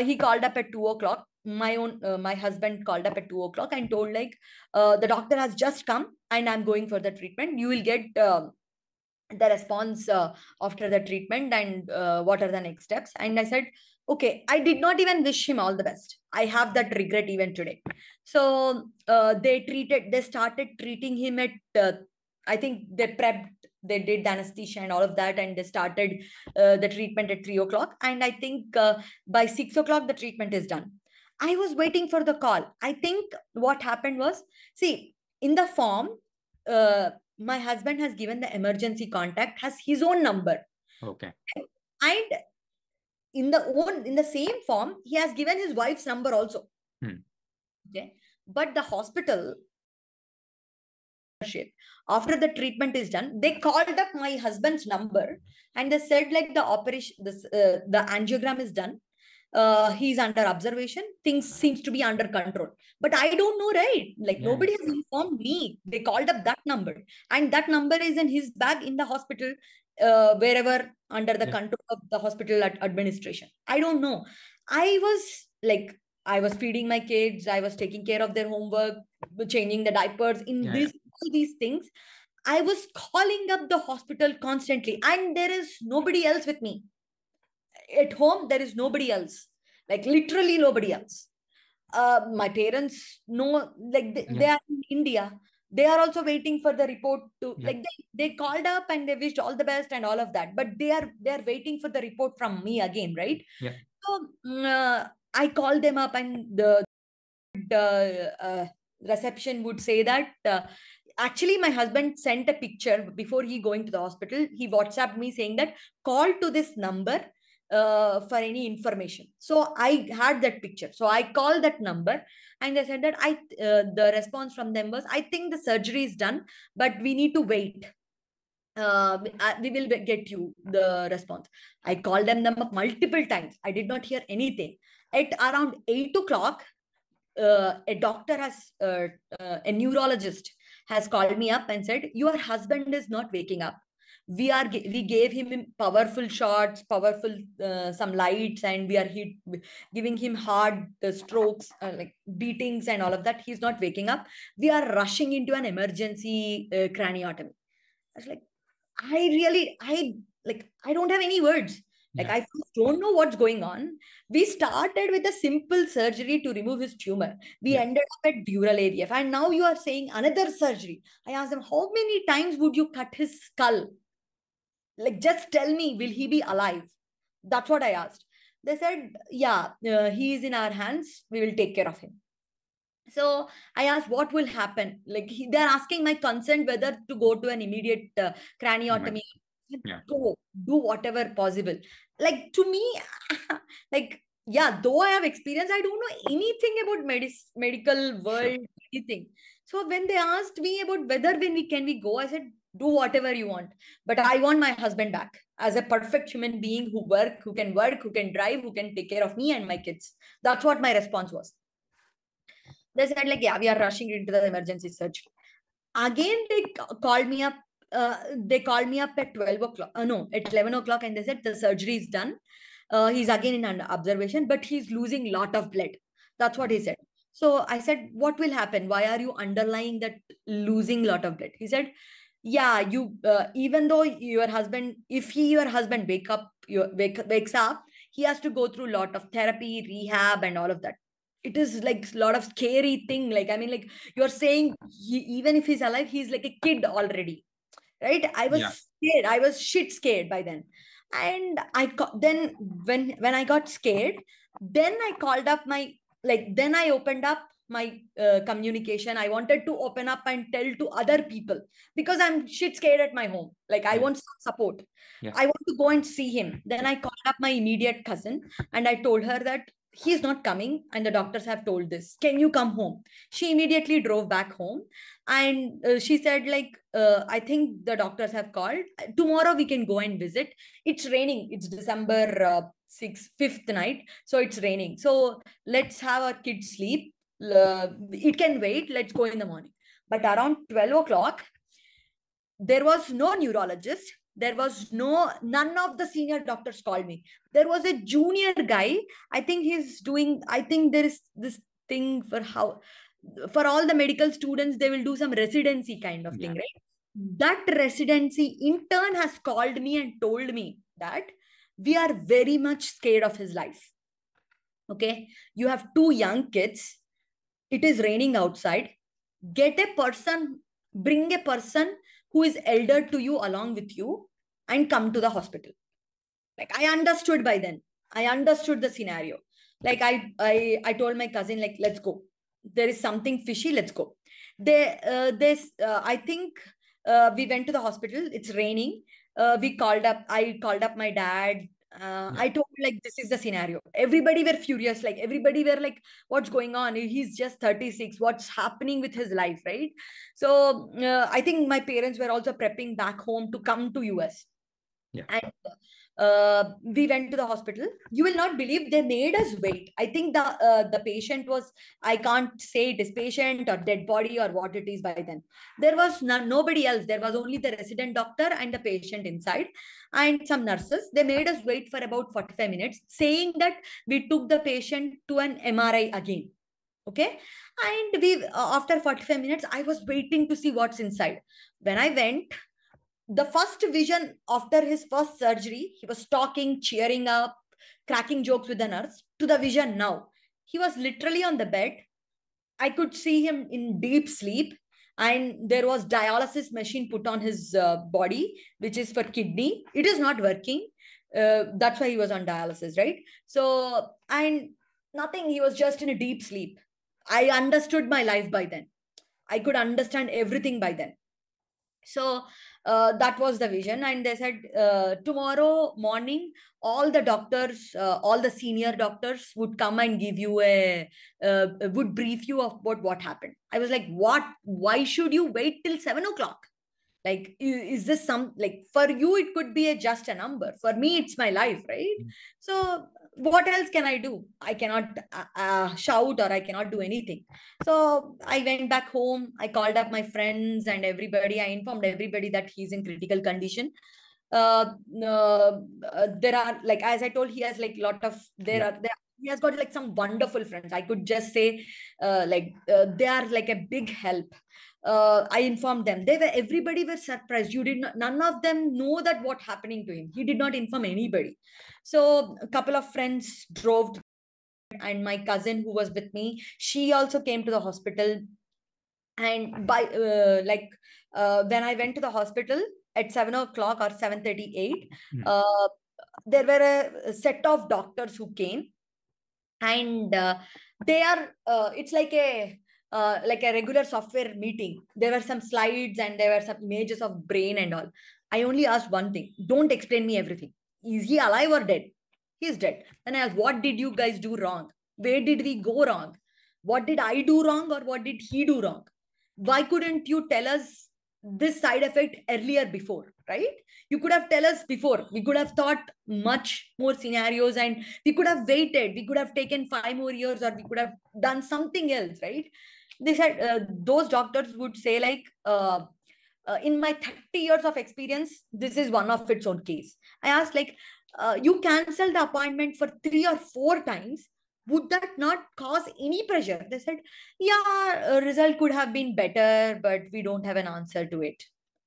he called up at 2 o'clock. My husband called up at 2 o'clock and told, like, the doctor has just come and I'm going for the treatment. You will get the response after the treatment and what are the next steps. And I said, okay. I did not even wish him all the best. I have that regret even today. So they started treating him at, I think they did anesthesia and all of that, and they started the treatment at 3 o'clock. And I think by 6 o'clock, the treatment is done. I was waiting for the call. I think what happened was, see, in the form, my husband has given the emergency contact, has his own number. Okay. And in the same form, he has given his wife's number also. Okay. But the hospital, after the treatment is done, they called up my husband's number and they said, like, the operation, the angiogram is done. He's under observation. Things seems to be under control. But I don't know, right? Like, nobody has informed me. They called up that number, and that number is in his bag in the hospital, wherever under the control of the hospital administration. I don't know. I was feeding my kids. I was taking care of their homework, changing the diapers. All these things, I was calling up the hospital constantly, and there is nobody else with me. At home, there is nobody else, like literally nobody else. My parents know, like they are in India. They are also waiting for the report to, like, they called up and they wished all the best and all of that, but they are waiting for the report from me again, right? So I called them up, and the reception would say that, actually my husband sent a picture before he going to the hospital. He WhatsApped me saying that, call to this number for any information. So I had that picture. So I called that number, and they said that the response from them was, I think the surgery is done, but we need to wait. We will get you the response. I called them up multiple times. I did not hear anything. At around 8 o'clock, a doctor has, a neurologist has called me up and said, your husband is not waking up. We gave him powerful shots, powerful some lights, and we are giving him hard strokes, like beatings and all of that. He's not waking up. We are rushing into an emergency craniotomy. I was like, I don't have any words. Like, I don't know what's going on. We started with a simple surgery to remove his tumor. We ended up at dural AVF. And now you are saying another surgery. I asked them, how many times would you cut his skull? Like, just tell me, will he be alive? That's what I asked. They said, yeah, he is in our hands. We will take care of him. So I asked, what will happen? Like, they're asking my consent whether to go to an immediate craniotomy. Go, do whatever possible. Like, to me, like, yeah, though I have experience, I don't know anything about medical world, anything. So when they asked me about whether can we go, I said, do whatever you want. But I want my husband back as a perfect human being who can work, who can drive, who can take care of me and my kids. That's what my response was. They said, like, yeah, we are rushing into the emergency surgery. Again, they called me up. They called me up at 12 o'clock. No, at 11 o'clock, and they said the surgery is done. He's again in under observation, but he's losing lot of blood. That's what he said. So I said, what will happen? Why are you underlying that losing lot of blood? He said, yeah, you even though your husband, if your husband wakes up, he has to go through a lot of therapy, rehab, and all of that. It is like a lot of scary thing. Like, I mean, like, you're saying even if he's alive, he's like a kid already, right? I was scared. I was shit scared by then. And then when I got scared, then I called up then I opened up my communication. I wanted to open up and tell to other people, because I'm shit scared at my home. Like, I want support. I want to go and see him. Then I called up my immediate cousin, and I told her that he's not coming and the doctors have told this. Can you come home? She immediately drove back home, and she said, like, I think the doctors have called. Tomorrow we can go and visit. It's raining. It's December 5th night. So it's raining. So let's have our kids sleep. It can wait. Let's go in the morning. But around 12 o'clock, there was no neurologist. There was none of the senior doctors called me. There was a junior guy. I think there is this thing for all the medical students, they will do some residency kind of thing, right? That residency intern has called me and told me that we are very much scared of his life. Okay. You have two young kids. it is raining outside. Get a person, bring a person who is elder to you along with you and come to the hospital. Like, I understood by then. I understood the scenario. Like, I told my cousin, like, let's go. There is something fishy. Let's go. I think we went to the hospital. It's raining. I called up my dad. Yeah. I told, like, this is the scenario. Everybody were furious. Like, everybody were like, what's going on? He's just 36. What's happening with his life, right? So I think my parents were also prepping back home to come to US. Yeah. And we went to the hospital. You will not believe, they made us wait. I think the patient was, I can't say it is patient or dead body or what it is by then. There was nobody else. There was only the resident doctor and the patient inside and some nurses. They made us wait for about 45 minutes, saying that we took the patient to an MRI again. Okay. And after 45 minutes, I was waiting to see what's inside. When I went, the first vision after his first surgery, he was talking, cheering up, cracking jokes with the nurse, to the vision now. He was literally on the bed. I could see him in deep sleep, and there was dialysis machine put on his body, which is for kidney. It is not working. That's why he was on dialysis, right? So, and nothing, he was just in a deep sleep. I understood my life by then. I could understand everything by then. So that was the vision. And they said, tomorrow morning, all the doctors, all the senior doctors would come and give you would brief you about what happened. I was like, what? Why should you wait till 7 o'clock? Like, is this some, like, for you it could be just a number, for me it's my life, right? So what else can I do? I cannot shout, or I cannot do anything. So I went back home. I called up my friends and everybody. I informed everybody that he's in critical condition. There are, like, as I told, he has like lot of he has got like some wonderful friends. I could just say, they are like a big help. I informed them. Everybody was surprised. You did not, none of them know that what happening to him. He did not inform anybody. So a couple of friends drove, and my cousin who was with me, she also came to the hospital. And when I went to the hospital at 7 o'clock or 7:38, there were a set of doctors who came, and they are it's like a regular software meeting. There were some slides and there were some images of brain and all. I only asked one thing: don't explain me everything. Is he alive or dead? He's dead. Then I asked, what did you guys do wrong? Where did we go wrong? What did I do wrong, or what did he do wrong? Why couldn't you tell us this side effect earlier, before, right? You could have tell us before. We could have thought much more scenarios, and we could have waited. We could have taken 5 more years, or we could have done something else, right? They said, those doctors would say, like, in my 30 years of experience, this is one of its own case. I asked, like, you canceled the appointment for 3 or 4 times. Would that not cause any pressure? They said, yeah, a result could have been better, but we don't have an answer to it.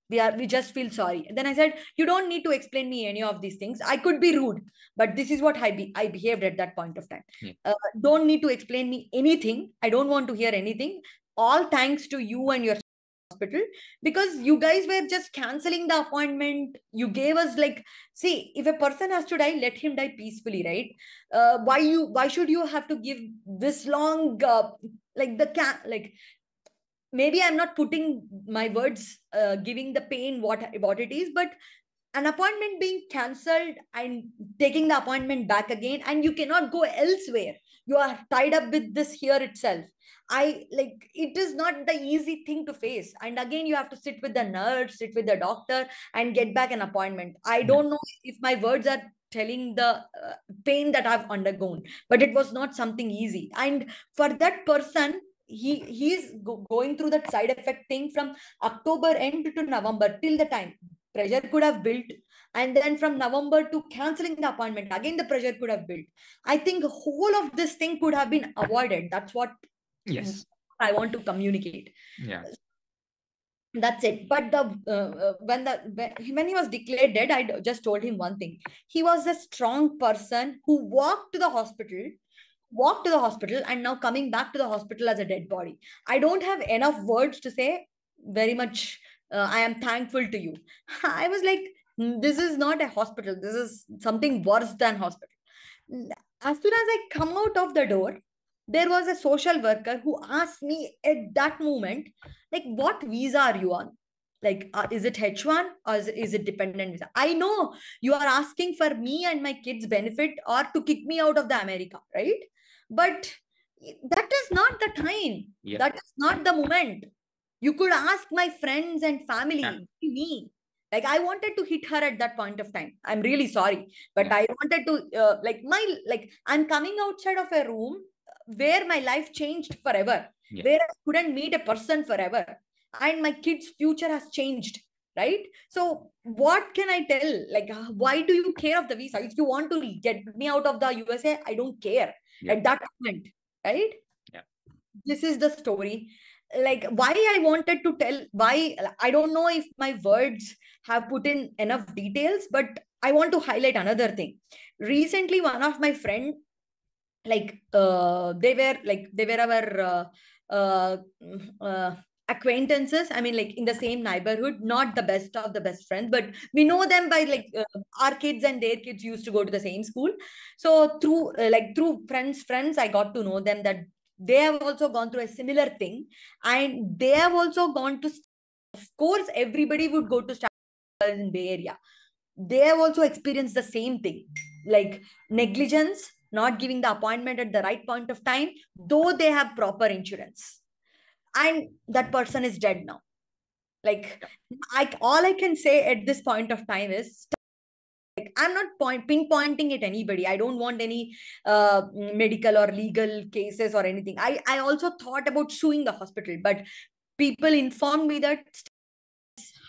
We just feel sorry. And then I said, you don't need to explain me any of these things. I could be rude, but this is what I behaved at that point of time. Yeah. Don't need to explain me anything. I don't want to hear anything. All thanks to you and your hospital, because you guys were just canceling the appointment. You gave us, like, see, if a person has to die, let him die peacefully, right? Why should you have to give this long like, maybe I'm not putting my words, giving the pain what it is, but an appointment being cancelled and taking the appointment back again, and you cannot go elsewhere. You are tied up with this here itself. I like, it is not the easy thing to face. And again, you have to sit with the nurse, sit with the doctor, and get back an appointment. I don't know if my words are telling the pain that I've undergone, but it was not something easy. And for that person, he's going through that side effect thing from October end to November, till the time pressure could have built, and then from November to canceling the appointment, again the pressure could have built. I think whole of this thing could have been avoided. That's what I want to communicate. Yeah. That's it. But when he was declared dead, I just told him one thing: he was a strong person who walked to the hospital, walked to the hospital and now coming back to the hospital as a dead body. I don't have enough words to say very much. I am thankful to you. I was like, this is not a hospital. This is something worse than hospital. As soon as I come out of the door, there was a social worker who asked me at that moment, like, what visa are you on? Like, is it H1 or is it dependent visa? I know you are asking for me and my kids' benefit or to kick me out of the America, right? But that is not the time. Yeah. That is not the moment. You could ask my friends and family, me. Like, I wanted to hit her at that point of time. I'm really sorry, but Yeah. I wanted to I'm coming outside of a room where my life changed forever, Yeah. where I couldn't meet a person forever, and my kids' future has changed, right? So what can I tell? Like, why do you care of the visa? If you want to get me out of the USA, I don't care Yeah. at that moment, right? Yeah. This is the story. Like, why I wanted to tell, why, I don't know if my words have put in enough details, but I want to highlight another thing. Recently, one of my friend, they were our uh, uh, acquaintances. I mean, like, in the same neighborhood, not the best of the best friends, but we know them by, like, our kids and their kids used to go to the same school. So through friends, I got to know them, that they have also gone through a similar thing, and they have also gone to, of course everybody would go to in Bay Area. They have also experienced the same thing, like negligence, not giving the appointment at the right point of time, though they have proper insurance, and that person is dead now. Like, all I can say at this point of time is, like, I'm not pinpointing at anybody. I don't want any medical or legal cases or anything. I also thought about suing the hospital, but people informed me that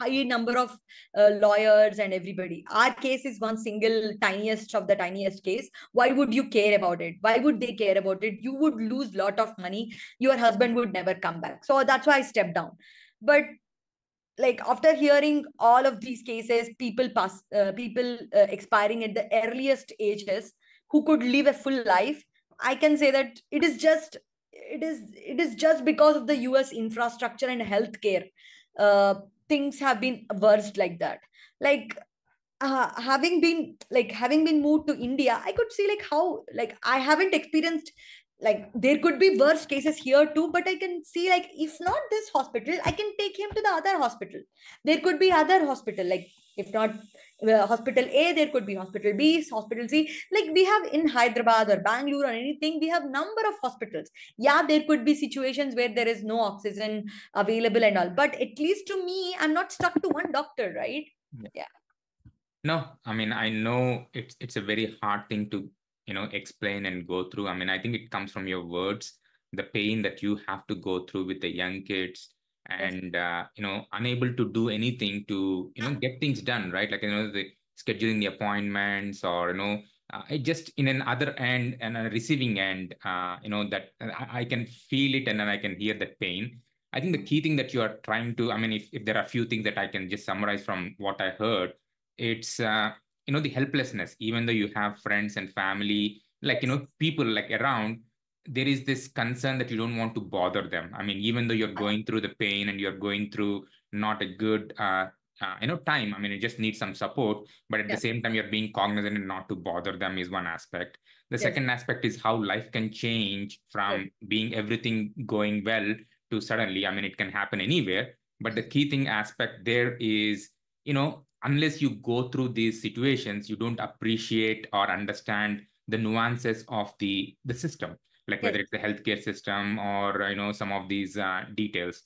high number of lawyers and everybody. Our case is one single tiniest of the tiniest case. Why would you care about it? Why would they care about it? You would lose lot of money. Your husband would never come back. So that's why I stepped down. But, like, after hearing all of these cases, people expiring at the earliest ages who could live a full life, I can say that it is just because of the US infrastructure and healthcare. uh, Things have been worst like that. Like, having been moved to India, I could see, like, how, like, I haven't experienced, like, there could be worse cases here too, but I can see, like, if not this hospital, I can take him to the other hospital. There could be other hospital, like, if not hospital A, there could be hospital B, hospital C. Like, we have in Hyderabad or Bangalore or anything, we have number of hospitals. Yeah, there could be situations where there is no oxygen available and all, but at least to me, I'm not stuck to one doctor, right? Yeah. No, I mean, I know it's a very hard thing to, explain and go through. I mean, I think it comes from your words, the pain that you have to go through with the young kids Yes. and unable to do anything to, get things done, right? Like, the scheduling the appointments or, it just in an other end and a receiving end, that I can feel it and then I can hear that pain. I think the key thing that you are trying to, I mean, if there are a few things that I can just summarize from what I heard, it's the helplessness. Even though you have friends and family, like, Yes. people like around, there is this concern that you don't want to bother them. I mean, even though you're going through the pain and you're going through not a good time, I mean, you just need some support, but at the Yeah. same time you're being cognizant and not to bother them is one aspect. The Yes. second aspect is how life can change Yes. from being everything going well to suddenly, I mean, it can happen anywhere, but the key thing aspect there is, unless you go through these situations, you don't appreciate or understand the nuances of the system, like Yes. whether it's the healthcare system or some of these details,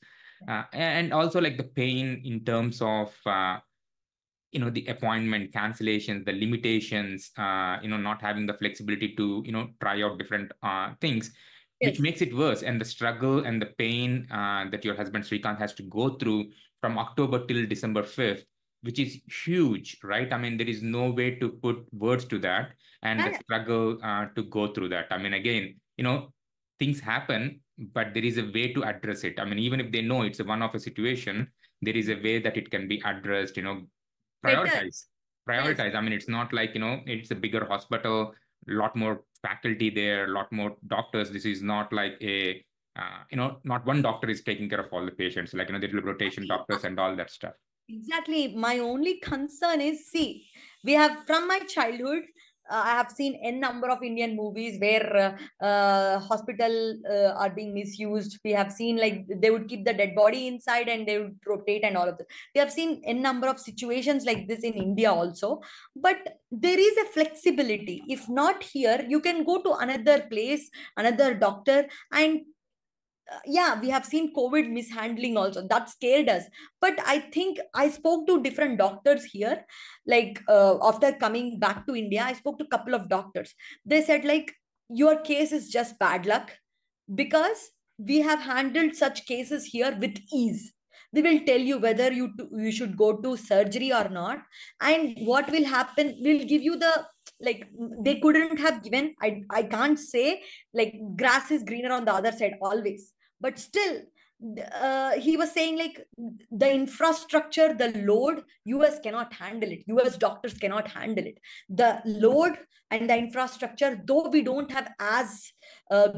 and also like the pain in terms of the appointment cancellations, the limitations, not having the flexibility to try out different things, which Yes. makes it worse. And the struggle and the pain that your husband Srikanth has to go through from October till December 5th, which is huge, right? I mean, there is no way to put words to that, and the Yeah. struggle to go through that. I mean, again, things happen, but there is a way to address it. I mean, even if they know it's a one-off a situation, there is a way that it can be addressed, Better. prioritize Yes. prioritize. I mean, it's not like, it's a bigger hospital, a lot more faculty there, a lot more doctors. This is not like a not one doctor is taking care of all the patients, like the rotation doctors and all that stuff. Exactly. My only concern is, see, we have from my childhood, I have seen n number of Indian movies where hospital are being misused. We have seen like they would keep the dead body inside and they would rotate and all of this. We have seen n number of situations like this in India also. But there is a flexibility. If not here, you can go to another place, another doctor, and yeah, we have seen COVID mishandling also. That scared us. But I think I spoke to different doctors here. Like after coming back to India, I spoke to a couple of doctors. They said like your case is just bad luck because we have handled such cases here with ease. They will tell you whether you should go to surgery or not, and what will happen. Will give you the, like, they couldn't have given. I can't say like grass is greener on the other side always, but still he was saying like the infrastructure, the load, US cannot handle it, US doctors cannot handle it, the load and the infrastructure, though we don't have as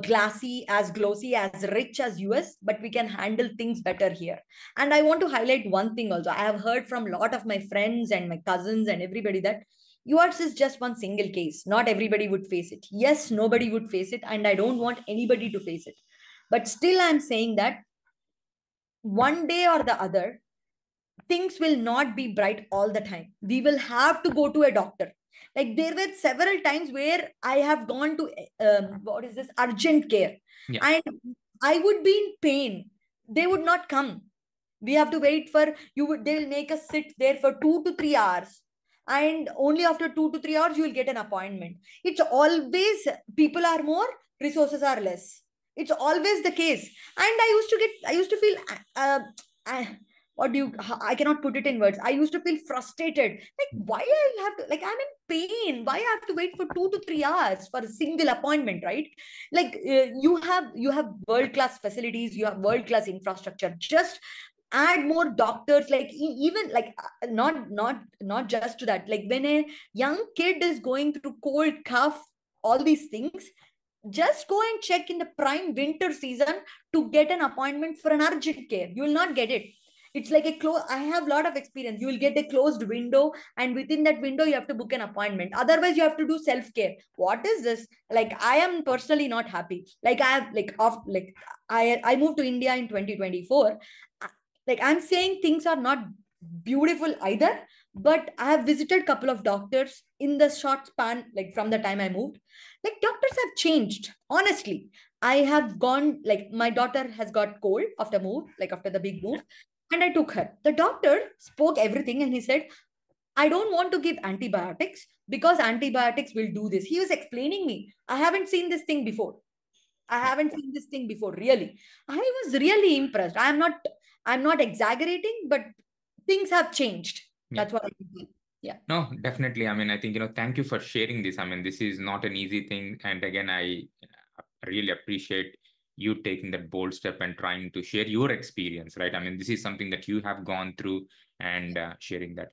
glassy, as glossy, as rich as US, but we can handle things better here. And I want to highlight one thing also. I have heard from a lot of my friends and my cousins and everybody that yours is just one single case. Not everybody would face it. Yes, nobody would face it, and I don't want anybody to face it. But still, I'm saying that one day or the other, things will not be bright all the time. We will have to go to a doctor. Like there were several times where I have gone to what is this, urgent care, Yeah. and I would be in pain. They would not come. We have to wait for you. Would they will make us sit there for 2 to 3 hours, and only after 2 to 3 hours you will get an appointment. It's always people are more, resources are less. It's always the case. And I used to feel what do you, I cannot put it in words. I used to feel frustrated. Like, why I have to, like, I'm in pain. Why I have to wait for 2 to 3 hours for a single appointment, right? Like, you have world-class facilities, you have world-class infrastructure. Just add more doctors, like even like not just to that. Like when a young kid is going through cold, cough, all these things, just go and check in the prime winter season to get an appointment for an urgent care. You will not get it. It's like a close. I have a lot of experience. You will get a closed window, and within that window, you have to book an appointment. Otherwise, you have to do self care. What is this? Like, I am personally not happy. Like, I have like I moved to India in 2024. Like, I'm saying things are not beautiful either, but I have visited a couple of doctors in the short span, like from the time I moved. Like, doctors have changed. Honestly, I have gone, like, my daughter has got cold after move, like after the big move, and I took her. The doctor spoke everything, and he said, I don't want to give antibiotics because antibiotics will do this. He was explaining me. I haven't seen this thing before. I haven't seen this thing before, really. I was really impressed. I'm not exaggerating, but things have changed. Yeah. That's what I feel. Yeah. No, definitely. I mean, I think, thank you for sharing this. I mean, this is not an easy thing. And again, I really appreciate you taking that bold step and trying to share your experience, right? I mean, this is something that you have gone through and sharing that.